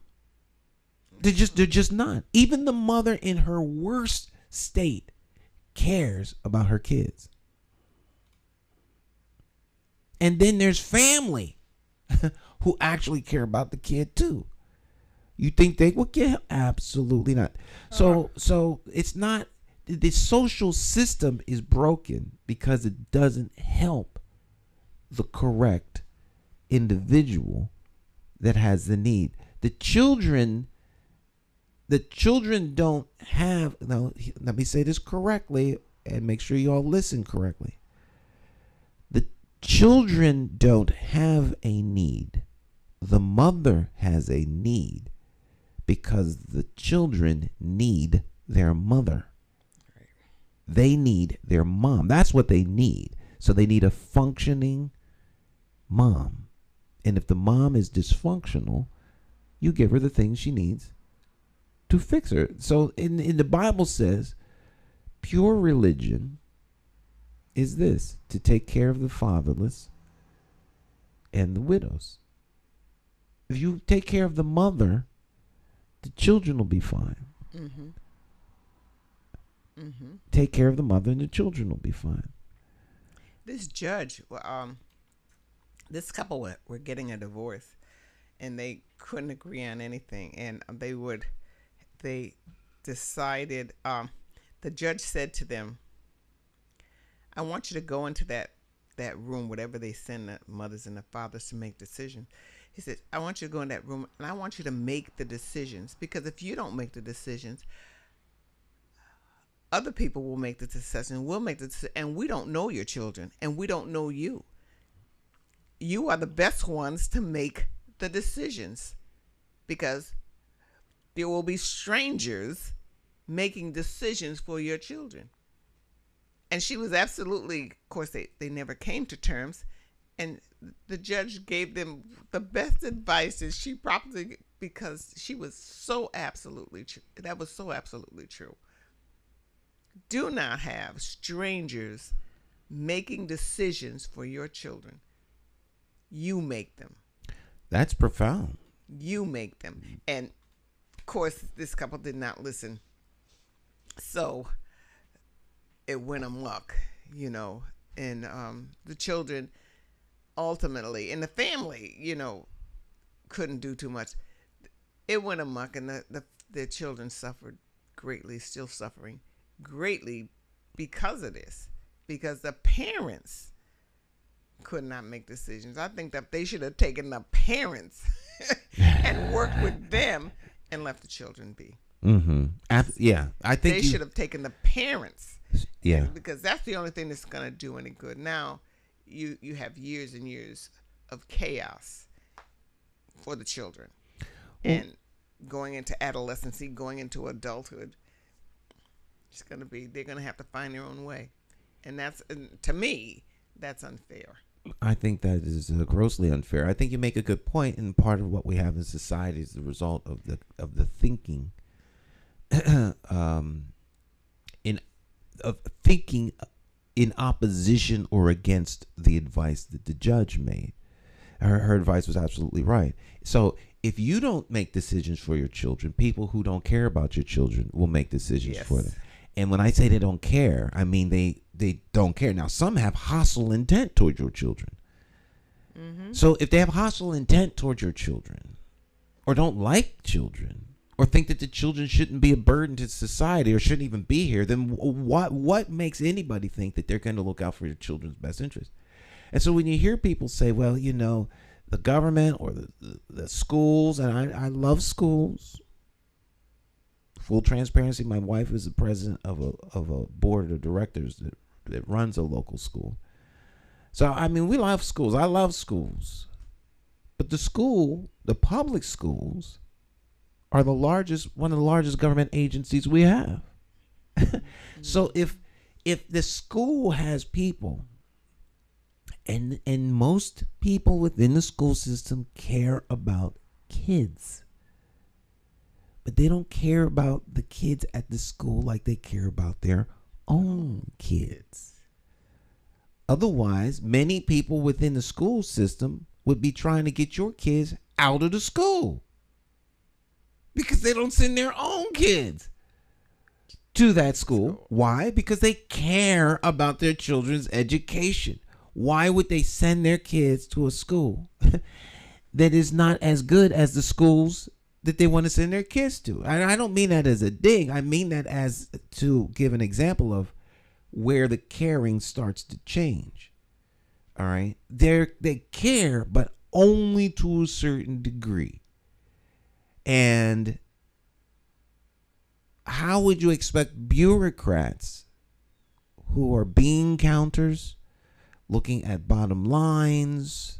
Speaker 3: They're just not. Even the mother in her worst state cares about her kids. And then there's family who actually care about the kid too. You think they will care? Absolutely not. So it's not. The social system is broken because it doesn't help the correct individual that has the need. The children don't have, now let me say this correctly and make sure you all listen correctly. The children don't have a need. The mother has a need because the children need their mother. They need their mom. That's what they need. So they need a functioning mom. And if the mom is dysfunctional, you give her the things she needs to fix her. So in the Bible says, pure religion is this: to take care of the fatherless and the widows. If you take care of the mother, the children will be fine. Mm-hmm. Mm-hmm. Take care of the mother and the children will be fine.
Speaker 4: This judge, this couple were getting a divorce, and they couldn't agree on anything, and they decided. The judge said to them, "I want you to go into that room, whatever they send the mothers and the fathers to make decisions." He said, "I want you to go in that room, and I want you to make the decisions, because if you don't make the decisions, other people will make the decision. We'll make the decision, and we don't know your children, and we don't know you. You are the best ones to make the decisions, because there will be strangers making decisions for your children." And she was absolutely, of course, they never came to terms. And the judge gave them the best advice, and she probably, because she was so absolutely true. That was so absolutely true. Do not have strangers making decisions for your children. You make them.
Speaker 3: That's profound.
Speaker 4: You make them. And of course, this couple did not listen. So it went amok, and the children ultimately, and the family, couldn't do too much. It went amok, and the children suffered greatly, still suffering greatly because of this, because the parents could not make decisions. I think that they should have taken the parents and worked with them and left the children be.
Speaker 3: Mm-hmm. Yeah, I think
Speaker 4: they should have taken the parents.
Speaker 3: Yeah,
Speaker 4: because that's the only thing that's going to do any good. Now, you have years and years of chaos for the children, and going into adolescency, going into adulthood. They're going to have to find their own way, and to me, that's unfair.
Speaker 3: I think that is grossly unfair. I think you make a good point, and part of what we have in society is the result of the thinking, thinking in opposition or against the advice that the judge made. Her advice was absolutely right. So if you don't make decisions for your children, people who don't care about your children will make decisions for them. And when I say they don't care, I mean they don't care. Now, some have hostile intent toward your children. Mm-hmm. So if they have hostile intent toward your children, or don't like children, or think that the children shouldn't be a burden to society or shouldn't even be here, then what makes anybody think that they're going to look out for your children's best interest? And so when you hear people say, well, the government or the schools, and I love schools. Full transparency, my wife is the president of a board of directors that runs a local school. So, I mean, we love schools. I love schools. But the public schools, are one of the largest government agencies we have. So if the school has people, and most people within the school system care about kids, but they don't care about the kids at the school like they care about their own kids. Otherwise, many people within the school system would be trying to get your kids out of the school, because they don't send their own kids to that school. Why? Because they care about their children's education. Why would they send their kids to a school that is not as good as the schools that they want to send their kids to? I don't mean that as a dig. I mean that as to give an example of where the caring starts to change. All right? They care, but only to a certain degree. And how would you expect bureaucrats who are bean counters, looking at bottom lines,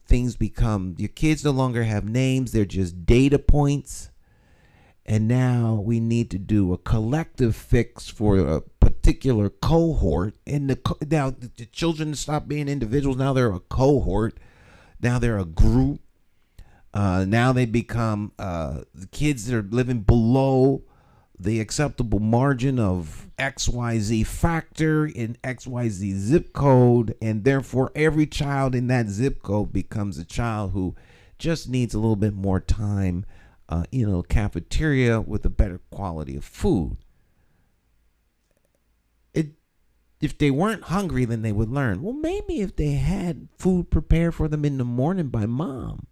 Speaker 3: things become, your kids no longer have names, they're just data points. And now we need to do a collective fix for a particular cohort. And now the children stop being individuals. Now they're a cohort. Now they're a group. Now they become the kids that are living below the acceptable margin of XYZ factor in XYZ zip code, and therefore every child in that zip code becomes a child who just needs a little bit more time cafeteria with a better quality of food. If they weren't hungry, then they would learn. Well, maybe if they had food prepared for them in the morning by mom,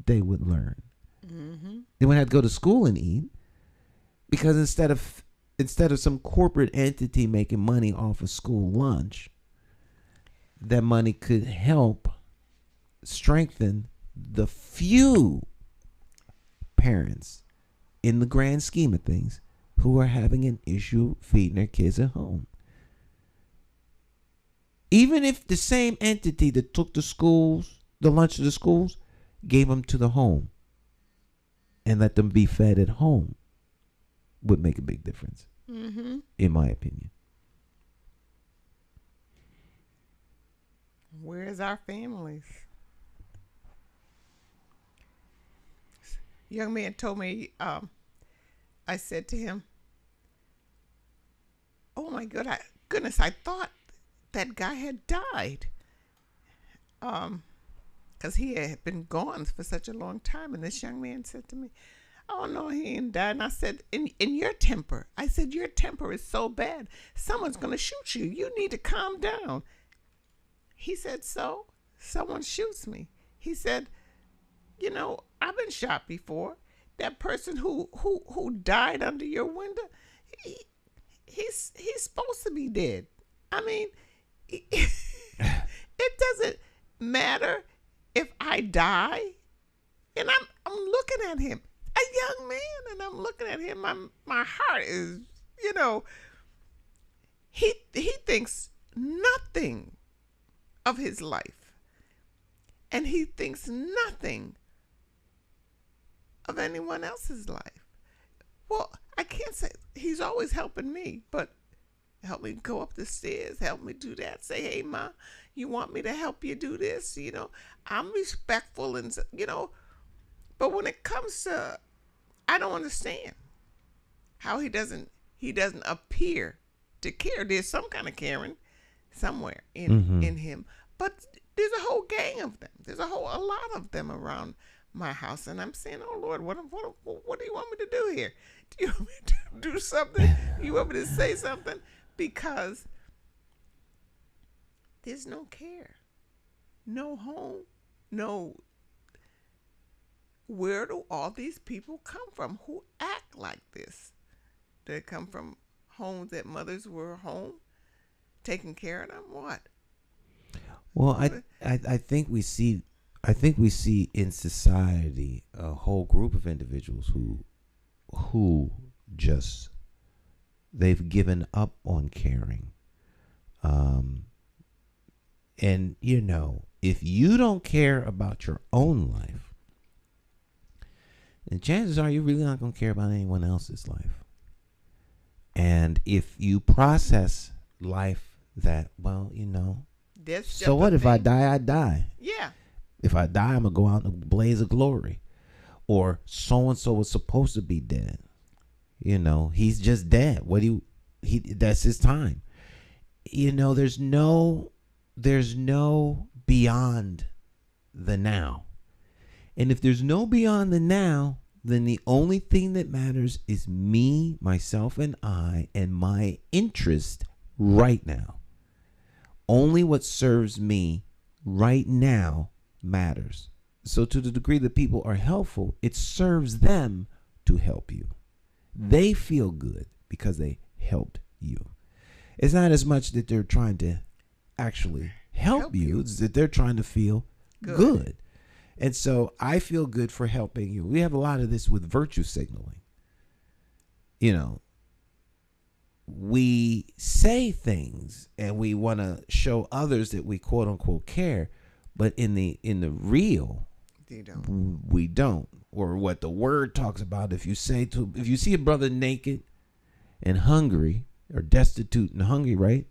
Speaker 3: they would learn. Mm-hmm. They wouldn't have to go to school and eat, because instead of some corporate entity making money off of school lunch, that money could help strengthen the few parents in the grand scheme of things who are having an issue feeding their kids at home. Even if the same entity that took the lunch to the schools, gave them to the home and let them be fed at home, would make a big difference.
Speaker 4: Mm-hmm.
Speaker 3: in my opinion.
Speaker 4: Where's our families? Young man told me, I said to him, oh my goodness, I thought that guy had died. Because he had been gone for such a long time. And this young man said to me, oh no, he ain't died. And I said, in your temper, I said, your temper is so bad, someone's going to shoot you. You need to calm down. He said, so? Someone shoots me. He said, you know, I've been shot before. That person who died under your window, he's supposed to be dead. I mean, it doesn't matter if I die. And I'm looking at him, a young man, and I'm looking at him. My heart is, you know, he thinks nothing of his life. And he thinks nothing of anyone else's life. Well, I can't say he's always helping me, but help me go up the stairs, help me do that. Say, hey, Ma, you want me to help you do this? You know, I'm respectful and, you know, but when it comes to, I don't understand how he doesn't appear to care. There's some kind of caring somewhere in him, but there's a whole gang of them. There's a lot of them around my house, and I'm saying, oh Lord, what do you want me to do here? Do you want me to do something? You want me to say something? Because there's no care, no home, no. Where do all these people come from who act like this? They come from homes that mothers were home, taking care of them. What?
Speaker 3: Well, I think we see in society a whole group of individuals who just, they've given up on caring. And you know, if you don't care about your own life, then chances are you're really not going to care about anyone else's life. And if you process life that, well, you know, so what if I die, I die.
Speaker 4: Yeah.
Speaker 3: If I die, I'm going to go out in a blaze of glory. Or so-and-so was supposed to be dead. You know, he's just dead. That's his time. You know, there's no beyond the now. And if there's no beyond the now, then the only thing that matters is me, myself, and I, and my interest right now. Only what serves me right now matters. So to the degree that people are helpful, it serves them to help you. They feel good because they helped you. It's not as much that they're trying to actually help you. It's that they're trying to feel good. And so I feel good for helping you. We have a lot of this with virtue signaling. You know, we say things and we want to show others that we quote unquote care, but in the real, we don't. Or what the word talks about, if you see a brother naked and hungry, or destitute and hungry, right?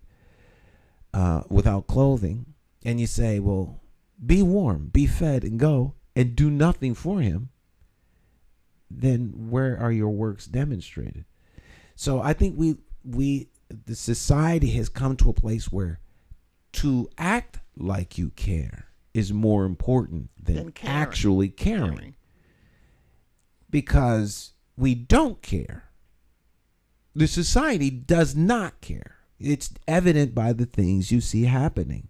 Speaker 3: Without clothing, and you say, well, be warm, be fed, and go, and do nothing for him, then where are your works demonstrated? So I think the society has come to a place where to act like you care is more important than actually caring. Because we don't care. The society does not care. It's evident by the things you see happening.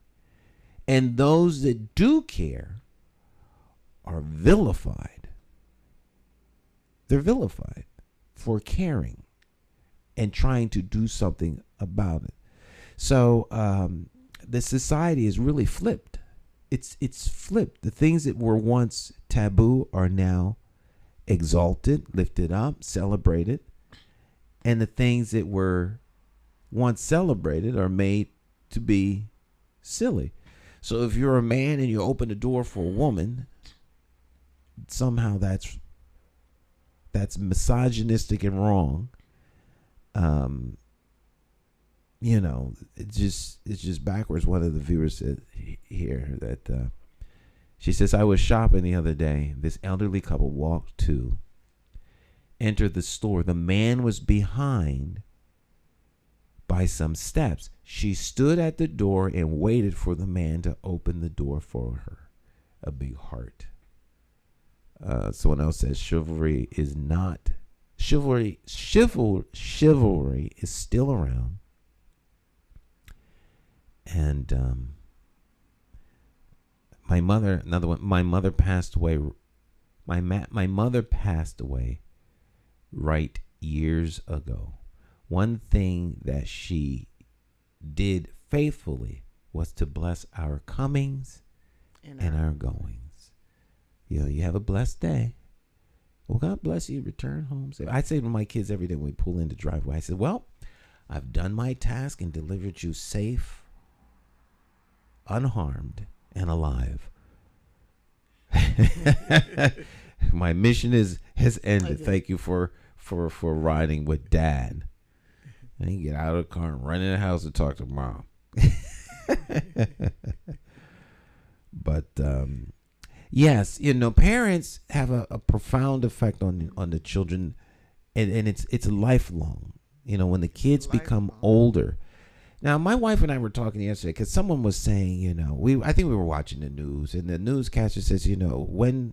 Speaker 3: And those that do care are vilified. They're vilified for caring and trying to do something about it. So the society is really flipped. It's flipped. The things that were once taboo are now exalted, lifted up, celebrated. And the things that were once celebrated are made to be silly. So if you're a man and you open the door for a woman, somehow that's misogynistic and wrong. You know, it's just backwards. One of the viewers said here that she says, I was shopping the other day. This elderly couple walked to enter the store. The man was behind by some steps. She stood at the door and waited for the man to open the door for her. A big heart. Someone else says chivalry is not chivalry is still around. And my mother, another one, my mother passed away. My mother passed away right years ago. One thing that she did faithfully was to bless our comings and our goings. You know, you have a blessed day. Well, God bless you. Return home safe. I say to my kids every day when we pull in the driveway, I said, well, I've done my task and delivered you safe, unharmed, and alive. My mission has ended. Thank you for riding with Dad. And he get out of the car and run in the house and talk to Mom. But yes, you know, parents have a profound effect on the children, and it's lifelong. You know, when the kids become older. Now, my wife and I were talking yesterday because someone was saying, you know, I think we were watching the news, and the newscaster says, you know, when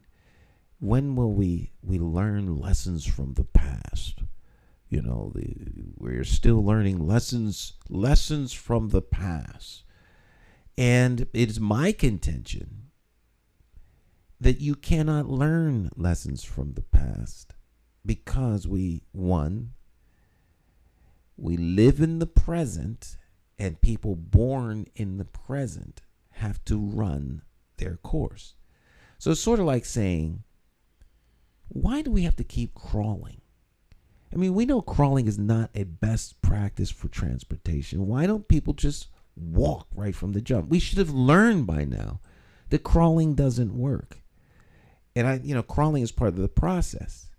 Speaker 3: will we learn lessons from the past? You know, we're still learning lessons from the past. And it's my contention that you cannot learn lessons from the past because we live in the present, and people born in the present have to run their course. So it's sort of like saying, why do we have to keep crawling? I mean, we know crawling is not a best practice for transportation. Why don't people just walk right from the jump? We should have learned by now that crawling doesn't work. And crawling is part of the process.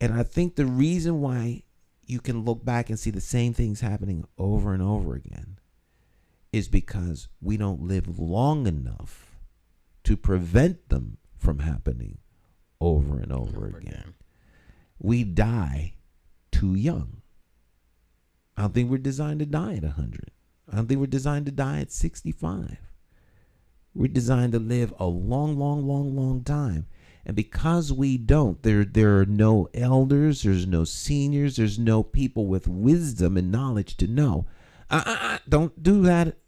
Speaker 3: And I think the reason why you can look back and see the same things happening over and over again is because we don't live long enough to prevent them from happening over and over again. We die too young. I don't think we're designed to die at 100. I don't think we're designed to die at 65. We're designed to live a long, long, long, long time. And because we don't, there are no elders, there's no seniors, there's no people with wisdom and knowledge to know. Don't do that.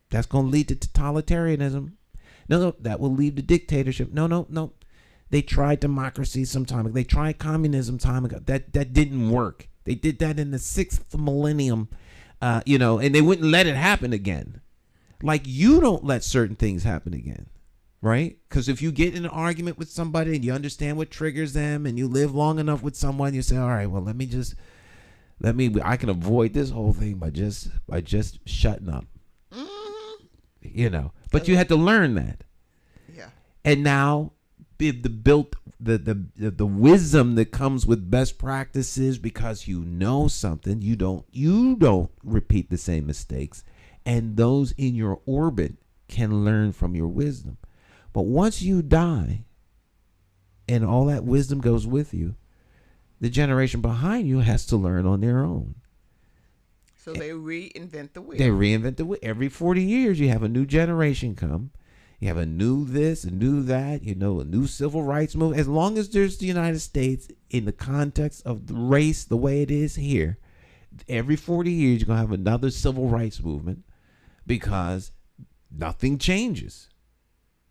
Speaker 3: That's going to lead to totalitarianism. No, that will lead to dictatorship. No. They tried democracy some time ago. They tried communism time ago. That didn't work. They did that in the 6th millennium, and they wouldn't let it happen again. Like, you don't let certain things happen again, right? Because if you get in an argument with somebody and you understand what triggers them and you live long enough with someone, you say, all right, well, I can avoid this whole thing by just shutting up. Mm-hmm. But you had to learn that. Yeah. And now the wisdom that comes with best practices, because you know something, you don't repeat the same mistakes, and those in your orbit can learn from your wisdom. But once you die and all that wisdom goes with you, the generation behind you has to learn on their own.
Speaker 4: So they reinvent the wheel.
Speaker 3: Every 40 years you have a new generation come. You have a new this, a new that, a new civil rights movement. As long as there's the United States in the context of the race the way it is here, every 40 years you're going to have another civil rights movement, because nothing changes.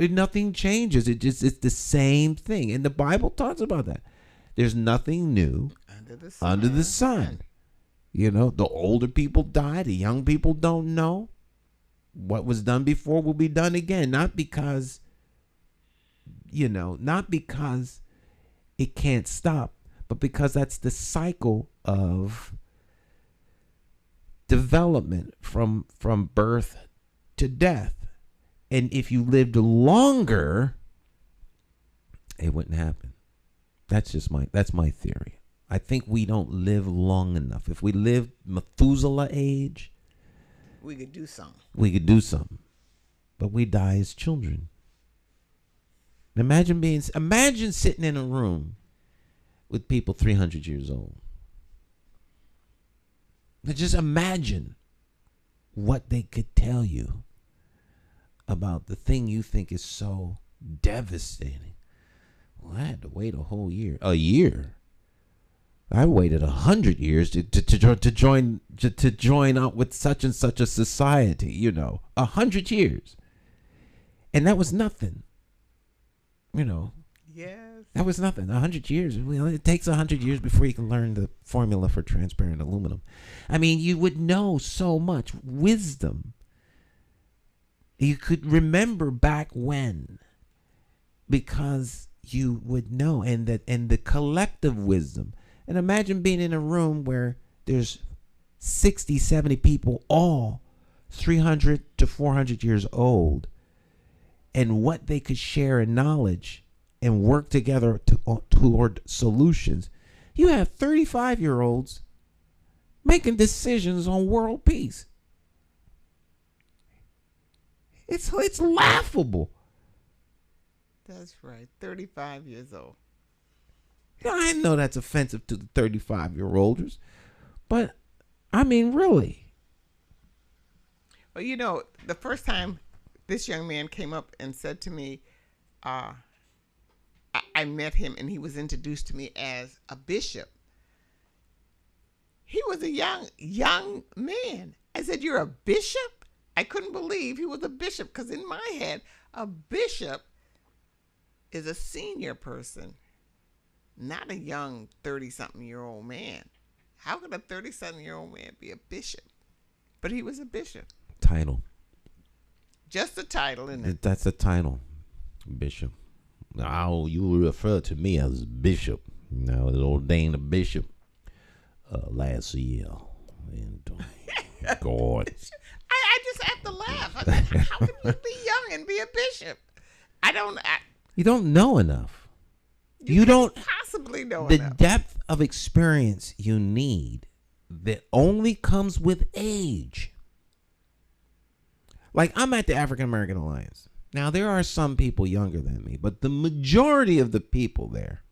Speaker 3: Nothing changes. It's the same thing. And the Bible talks about that. There's nothing new under the sun. The older people die. The young people don't know. What was done before will be done again. Not because it can't stop, but because that's the cycle of development from birth to death. And if you lived longer, it wouldn't happen. That's my theory. I think we don't live long enough. If we lived Methuselah age,
Speaker 4: we could do something.
Speaker 3: But we die as children. Imagine sitting in a room with people 300 years old. Now just imagine what they could tell you about the thing you think is so devastating. Well, I had to wait a whole year. A year? I waited 100 years to join up with such and such a society, 100 years. And that was nothing.
Speaker 4: Yes.
Speaker 3: That was nothing. 100 years. It takes 100 years before you can learn the formula for transparent aluminum. I mean, you would know so much wisdom. You could remember back when, because you would know, and the collective wisdom. And imagine being in a room where there's 60, 70 people, all 300 to 400 years old, and what they could share in knowledge and work together toward solutions. You have 35-year-olds making decisions on world peace. It's laughable.
Speaker 4: That's right. 35 years old.
Speaker 3: I know that's offensive to the 35-year-olders, but I mean, really.
Speaker 4: Well, the first time this young man came up and said to me, I met him and he was introduced to me as a bishop. He was a young man. I said, "You're a bishop?" I couldn't believe he was a bishop, because in my head, a bishop is a senior person, not a young 30-something-year-old man. How could a 30-something-year-old man be a bishop? But he was a bishop.
Speaker 3: Title.
Speaker 4: Just a title, isn't it?
Speaker 3: That's a title, bishop. Now, you refer to me as bishop. I was ordained a bishop last year. And, God.
Speaker 4: I just have to laugh. I mean, how can you be young and be a bishop?
Speaker 3: You don't know enough.
Speaker 4: You don't possibly know enough.
Speaker 3: The depth of experience you need that only comes with age. Like, I'm at the African American Alliance. Now, there are some people younger than me, but the majority of the people there,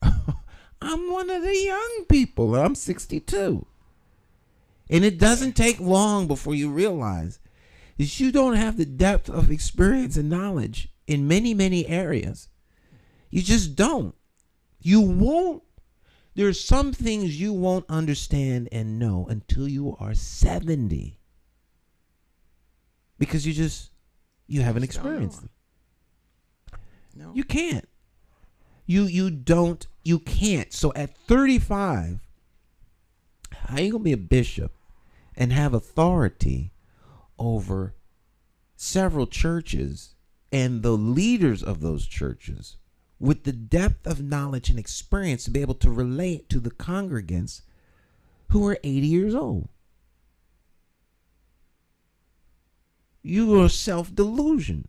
Speaker 3: I'm one of the young people. I'm 62. And it doesn't take long before you realize that you don't have the depth of experience and knowledge in many, many areas. You just don't. You won't. There's some things you won't understand and know until you are 70. Because you haven't experienced them.
Speaker 4: No.
Speaker 3: You can't. You can't. So at 35, how are you going to be a bishop and have authority over several churches and the leaders of those churches with the depth of knowledge and experience to be able to relate to the congregants who are 80 years old? You are self-delusion,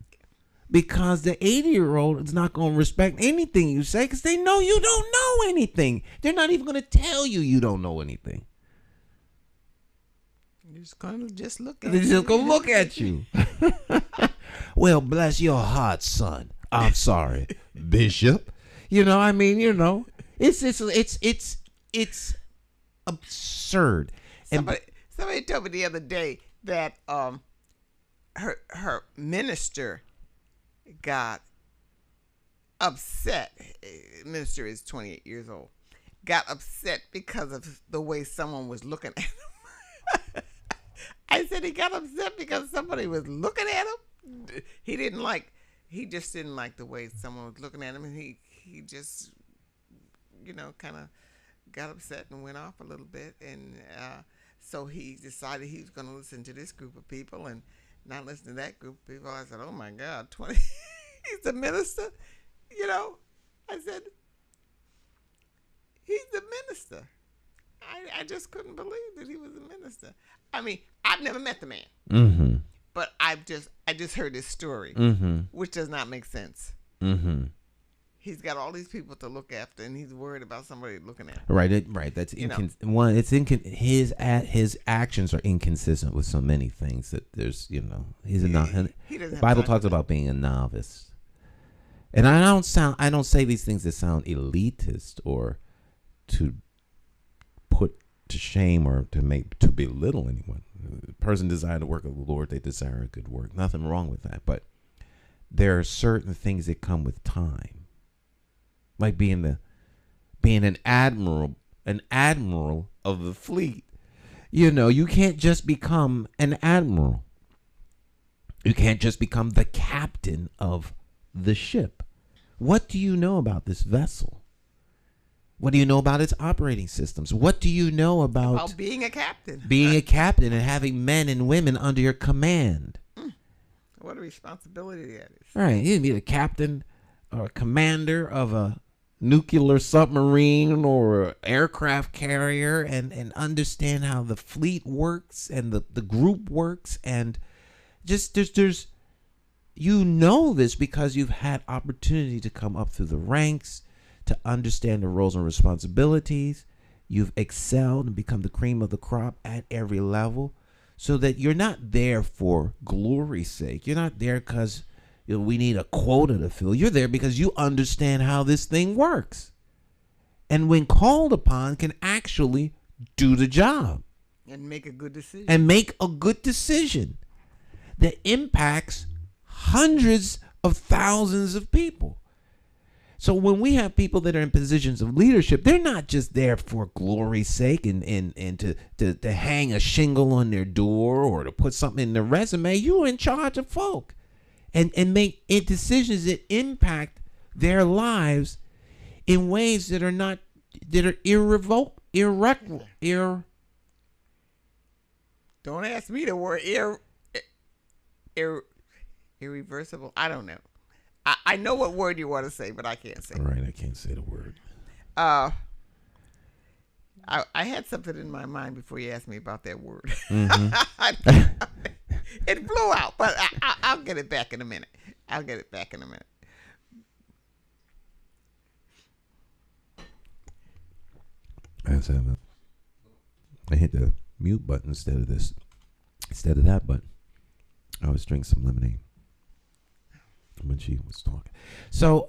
Speaker 3: because the 80-year-old is not going to respect anything you say, because they know you don't know anything. They're not even going to tell you don't know anything.
Speaker 4: You're just going to look at
Speaker 3: They're just going to look at you. Well, bless your heart, son. I'm sorry, Bishop. It's absurd.
Speaker 4: Somebody told me the other day that her minister got upset. Minister is 28 years old. Got upset because of the way someone was looking at him. I said he got upset because somebody was looking at him. He just didn't like the way someone was looking at him, and he just, kind of got upset and went off a little bit, and so he decided he was going to listen to this group of people and not listen to that group of people. I said, "Oh my God, 20, he's a minister," I said, "He's a minister." I just couldn't believe that he was a minister. I mean, I've never met the man.
Speaker 3: Mm-hmm.
Speaker 4: But I just heard his story,
Speaker 3: mm-hmm.
Speaker 4: which does not make sense.
Speaker 3: Mm-hmm.
Speaker 4: he's got all these people to look after, and he's worried about somebody looking at him.
Speaker 3: Right. That's one. It's his actions are inconsistent with so many things that there's he's a the Bible talks about being a novice, and I don't say these things that sound elitist or to put to shame or to belittle anyone. The person desire the work of the Lord, they desire a good work. Nothing wrong with that, but there are certain things that come with time. Like being an admiral of the fleet. You can't just become an admiral. You can't just become the captain of the ship. What do you know about this vessel? What do you know about its operating systems? What do you know about
Speaker 4: being a captain?
Speaker 3: Being a captain and having men and women under your command.
Speaker 4: What a responsibility that is.
Speaker 3: Right. You can be the captain or commander of a nuclear submarine or aircraft carrier and understand how the fleet works and the group works, and just there's this because you've had opportunity to come up through the ranks, to understand the roles and responsibilities. You've excelled and become the cream of the crop at every level, so that you're not there for glory's sake. You're not there because we need a quota to fill. You're there because you understand how this thing works, and when called upon, can actually do the job
Speaker 4: and make a good decision.
Speaker 3: That impacts hundreds of thousands of people. So when we have people that are in positions of leadership, they're not just there for glory's sake and to hang a shingle on their door or to put something in their resume. You're in charge of folk and make decisions that impact their lives in ways that are irrevocable.
Speaker 4: Don't ask me the word irreversible. I don't know. I know what word you want to say, but I can't say it.
Speaker 3: Right, I can't say the word.
Speaker 4: I had something in my mind before you asked me about that word.
Speaker 3: Mm-hmm.
Speaker 4: It blew out, but I'll get it back in a minute. I
Speaker 3: hit the mute button instead of that button. I was drinking some lemonade when she was talking. So,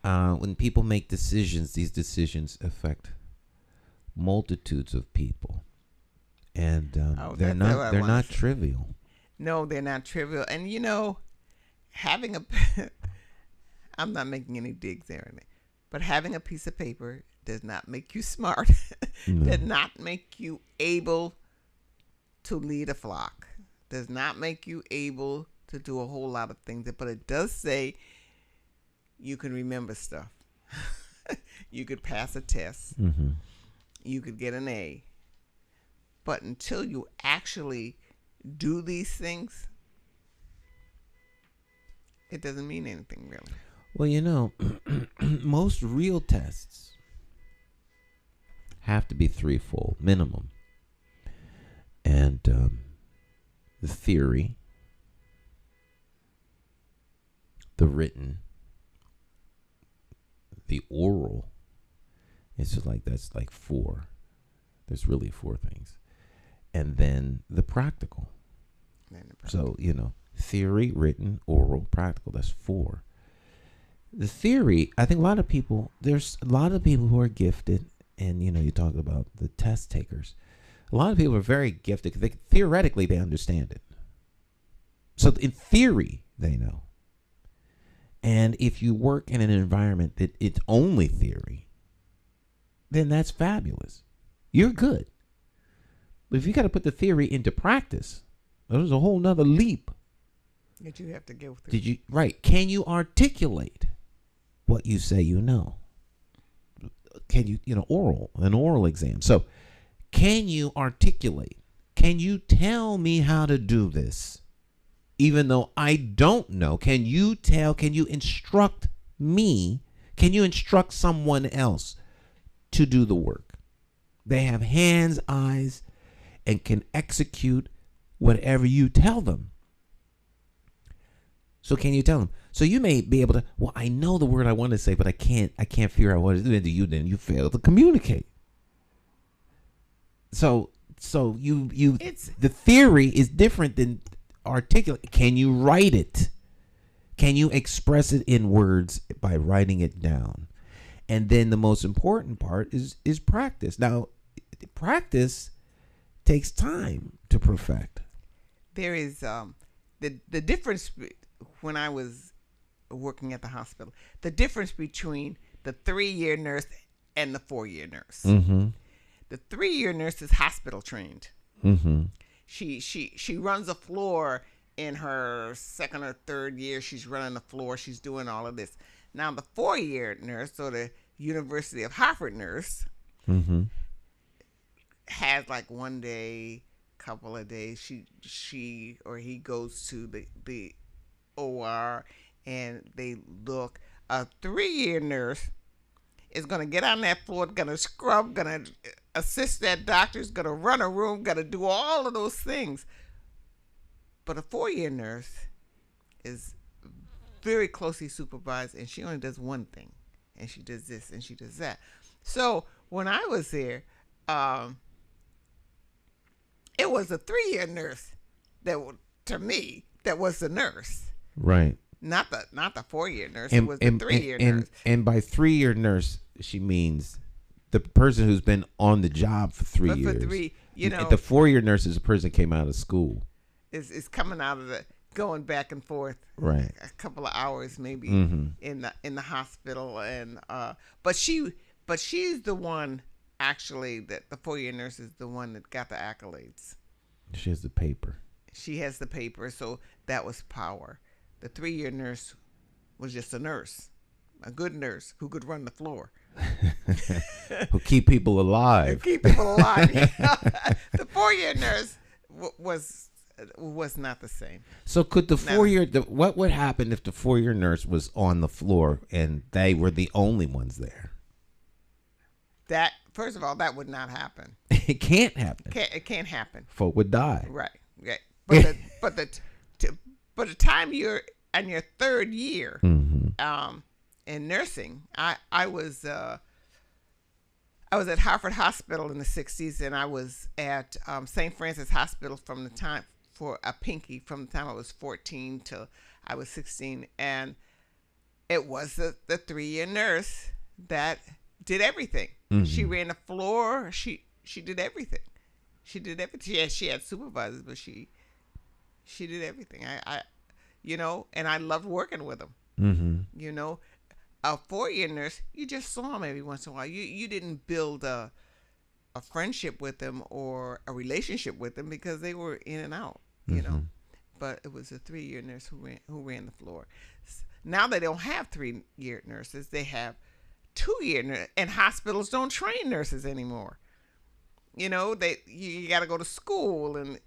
Speaker 3: when people make decisions, these decisions affect multitudes of people, and they're not trivial.
Speaker 4: No, they're not trivial. And having I'm not making any digs there, but having a piece of paper does not make you smart.
Speaker 3: No.
Speaker 4: Does not make you able to lead a flock. Does not make you able to do a whole lot of things, but it does say you can remember stuff. You could pass a test.
Speaker 3: Mm-hmm.
Speaker 4: You could get an A. But until you actually do these things, it doesn't mean anything really.
Speaker 3: Well, most real tests have to be threefold minimum. And the theory, the written, the oral. It's just that's like four. There's really four things. And then the practical. So, theory, written, oral, practical. That's four. The theory, I think there's a lot of people who are gifted. And, you talk about the test takers. A lot of people are very gifted. Theoretically, they understand it. So in theory, they know. And if you work in an environment that it's only theory, then that's fabulous. You're good. But if you got to put the theory into practice, there's a whole nother leap
Speaker 4: that you have to go through.
Speaker 3: Right. Can you articulate what you say you know? Can you, an oral exam. So can you articulate? Can you tell me how to do this? Even though I don't know, can you instruct me? Can you instruct someone else to do the work? They have hands, eyes, and can execute whatever you tell them. So can you tell them? So you may be able to, well, I know the word I want to say, but I can't figure out what it is. Then you fail to communicate. So the theory is different than articulate. Can you write it? Can you express it in words by writing it down? And then the most important part is practice. Now, practice takes time to perfect.
Speaker 4: There is the difference when I was working at the hospital. The difference between the 3-year nurse and the 4-year nurse.
Speaker 3: Mm-hmm.
Speaker 4: The 3-year nurse is hospital trained.
Speaker 3: Mm-hmm.
Speaker 4: She runs a floor in her 2nd or 3rd year. She's running the floor. She's doing all of this. Now the 4-year nurse, or the University of Harvard nurse,
Speaker 3: mm-hmm.
Speaker 4: has like one day, couple of days. She or he goes to the OR and they look. A 3-year nurse is going to get on that floor, going to scrub, going to assist that doctor, is going to run a room, going to do all of those things. But a 4-year nurse is very closely supervised, and she only does one thing, and she does this and she does that. So when I was there, it was a 3-year nurse that, to me, that was the nurse,
Speaker 3: right?
Speaker 4: Not the 4-year nurse. It was the 3-year nurse.
Speaker 3: And by 3-year nurse, she means the person who's been on the job for 3 years.
Speaker 4: For 3, you know,
Speaker 3: the 4-year nurse is a person that came out of school.
Speaker 4: Is coming out of going back and forth,
Speaker 3: right?
Speaker 4: A couple of hours maybe
Speaker 3: mm-hmm.
Speaker 4: in the hospital, and but she's the one actually that the 4-year nurse is the one that got the accolades.
Speaker 3: She has the paper.
Speaker 4: She has the paper, so that was power. The 3-year nurse was just a nurse, a good nurse who could run the floor.
Speaker 3: Who keep people alive.
Speaker 4: The 4-year nurse was not the same.
Speaker 3: So could the 4-year, what would happen if the 4-year nurse was on the floor and they were the only ones there?
Speaker 4: That, first of all, that would not happen.
Speaker 3: It can't happen.
Speaker 4: It can't happen.
Speaker 3: Folk would die.
Speaker 4: Right. But the time you're in your 3rd year,
Speaker 3: mm-hmm.
Speaker 4: In nursing, I was at Harvard Hospital in the 60s, and I was at St. Francis Hospital from the time I was 14 till I was 16, and it was the 3-year nurse that did everything. Mm-hmm. She ran the floor. She did everything. She did everything. She had supervisors, but she did everything. I and I loved working with them. Mm-hmm. A 4-year nurse, you just saw them every once in a while. You didn't build a friendship with them or a relationship with them because they were in and out, you know. But it was a 3-year nurse who ran the floor. Now they don't have 3-year nurses; they have 2-year nurses, and hospitals don't train nurses anymore. You got to go to school, and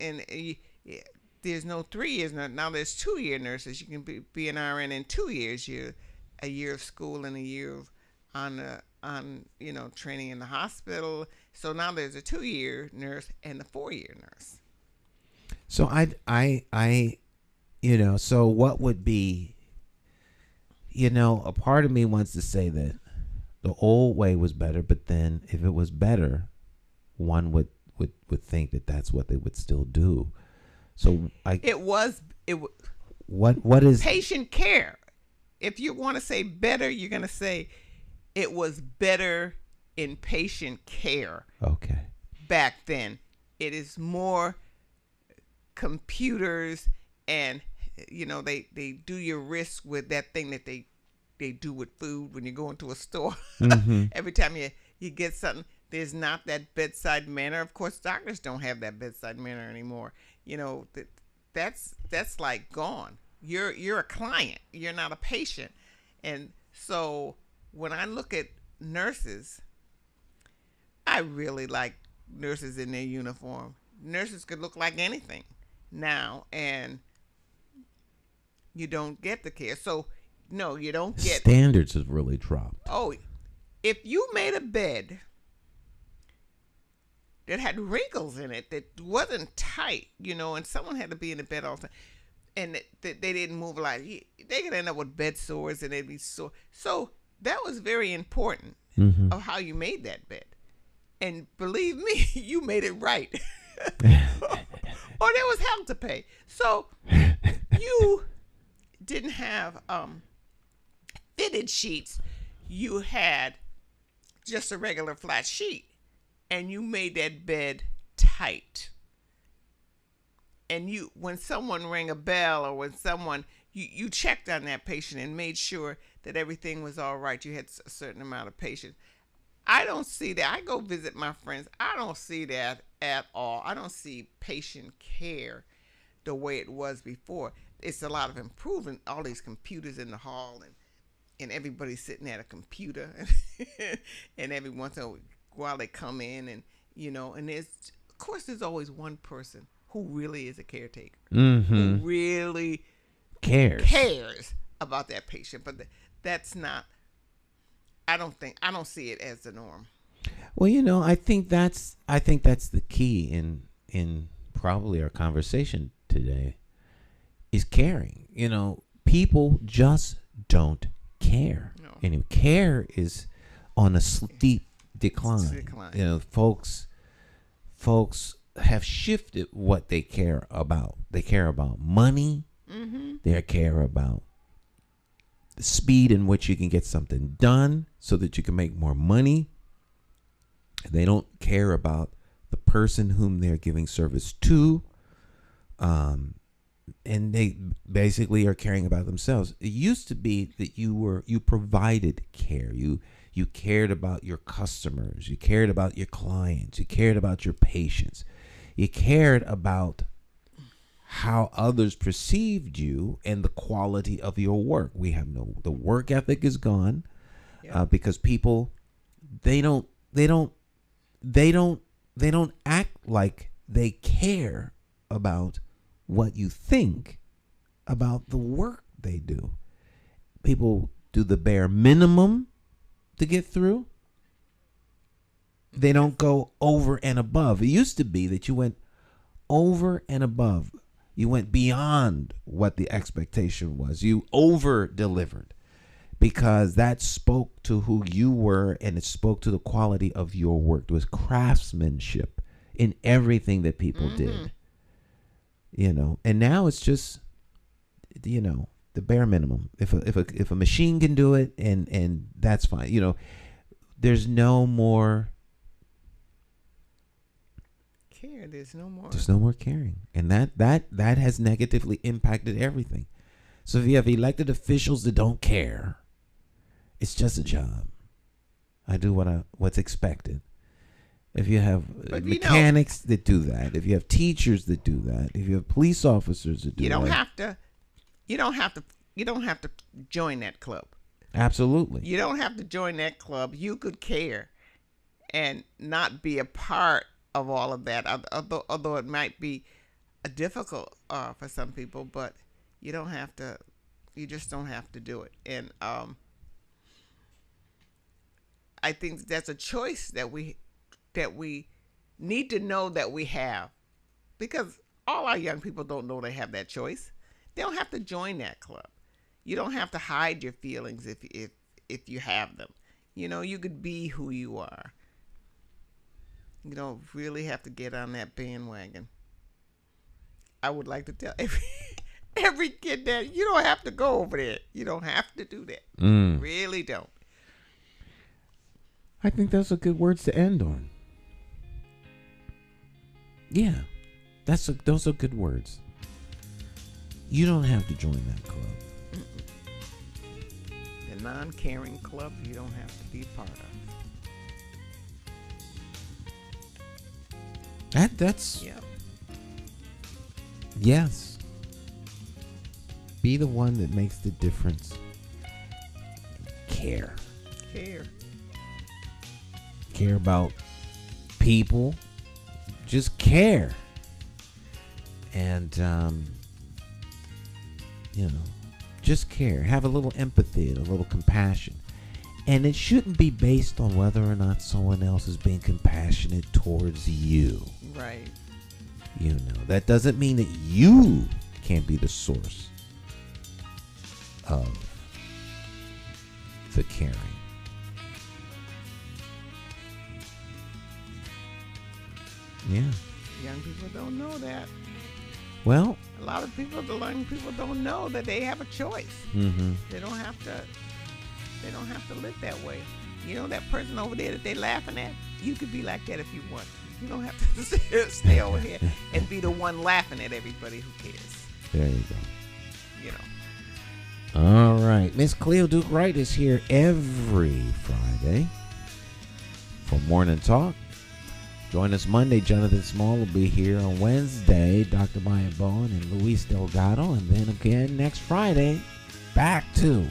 Speaker 4: there's no 3 years now. There's 2-year nurses. You can be an RN in 2 years. You're a year of school and a year of on training in the hospital. So now there's a 2-year nurse and a 4-year nurse.
Speaker 3: So so what would be, a part of me wants to say that the old way was better, but then if it was better, one would think that that's what they would still do. So what is
Speaker 4: patient care? If you want to say better, you're going to say it was better in patient care.
Speaker 3: Okay.
Speaker 4: Back then, it is more computers, and they do your risk with that thing that they do with food when you go into a store. Mm-hmm. Every time you get something, there's not that bedside manner. Of course, doctors don't have that bedside manner anymore. That's like gone. You're a client. You're not a patient. And so when I look at nurses, I really like nurses in their uniform. Nurses could look like anything now, and you don't get the care. So no, you don't get
Speaker 3: standards have really dropped.
Speaker 4: Oh, if you made a bed that had wrinkles in it, that wasn't tight, and someone had to be in the bed all the time, and they didn't move a lot. They could end up with bed sores and they'd be sore. So that was very important of how you made that bed. And believe me, you made it right. Or there was help to pay. So you didn't have fitted sheets. You had just a regular flat sheet. And you made that bed tight. And when someone rang a bell or when someone, you checked on that patient and made sure that everything was all right. You had a certain amount of patience. I don't see that. I go visit my friends. I don't see that at all. I don't see patient care the way it was before. It's a lot of improvement. All these computers in the hall and everybody's sitting at a computer and every once in a while they come in and, and of course there's always one person who really is a caretaker, who really cares about that patient. But that's not, I don't see it as the norm.
Speaker 3: Well, I think that's the key in probably our conversation today is caring. People just don't care. No. Anyway, care is on a steep decline. Folks have shifted what they care about. They care about money. They care about the speed in which you can get something done so that you can make more money. They don't care about the person whom they're giving service to. And they basically are caring about themselves. It used to be that you provided care. You cared about your customers. You cared about your clients. You cared about your patients. You cared about how others perceived you and the quality of your work. The work ethic is gone because people they don't act like they care about what you think about the work they do. People do the bare minimum to get through. They don't go over and above. It used to be that you went over and above. You went beyond what the expectation was. You over-delivered because that spoke to who you were and it spoke to the quality of your work. There was craftsmanship in everything that people did. And now it's just, the bare minimum. If a machine can do it and that's fine. There's no more
Speaker 4: care. There's no
Speaker 3: more caring. And that has negatively impacted everything. So if you have elected officials that don't care, it's just a job. I do what's expected. If you have mechanics that do that, if you have teachers that do that, if you have police officers that do that,
Speaker 4: you don't have to join that club.
Speaker 3: Absolutely.
Speaker 4: You don't have to join that club. You could care and not be a part of all of that. Although it might be difficult for some people, but you don't have to. You just don't have to do it. And I think that's a choice that we need to know that we have, because all our young people don't know they have that choice. They don't have to join that club. You don't have to hide your feelings if you have them. You could be who you are. You don't really have to get on that bandwagon. I would like to tell every kid that you don't have to go over there. You don't have to do that. Really don't.
Speaker 3: I think those are good words to end on. Yeah, those are good words. You don't have to join that club.
Speaker 4: The non-caring club, you don't have to be part of.
Speaker 3: That's
Speaker 4: yeah.
Speaker 3: Yes. Be the one that makes the difference. Care about people. Just care. And just care. Have a little empathy and a little compassion. And it shouldn't be based on whether or not someone else is being compassionate towards you.
Speaker 4: Right.
Speaker 3: That doesn't mean that you can't be the source of the caring. Yeah.
Speaker 4: Young people don't know that.
Speaker 3: Well,
Speaker 4: a lot of people, the young people, don't know that they have a choice.
Speaker 3: Mm-hmm.
Speaker 4: They don't have to. They don't have to live that way. You know that person over there that they laughing at? You could be like that if you want. You don't have to stay over here and be the one laughing at everybody who cares.
Speaker 3: There you go.
Speaker 4: You know.
Speaker 3: All right. Miss Cleo Duke-Wright is here every Friday for Morning Talk. Join us Monday. Jonathan Small will be here on Wednesday. Dr. Maya Bowen and Luis Delgado. And then again next Friday, back to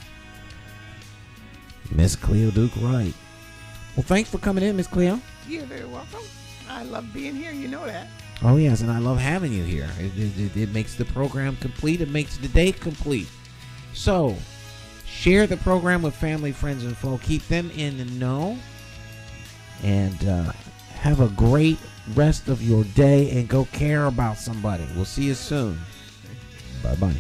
Speaker 3: Miss Cleo Duke-Wright. Well, thanks for coming in, Miss Cleo.
Speaker 4: You're very welcome. I love being here. You know that.
Speaker 3: Oh, yes, and I love having you here. It makes the program complete. It makes the day complete. So, share the program with family, friends, and folk. Keep them in the know. And have a great rest of your day and go care about somebody. We'll see you soon. Bye-bye.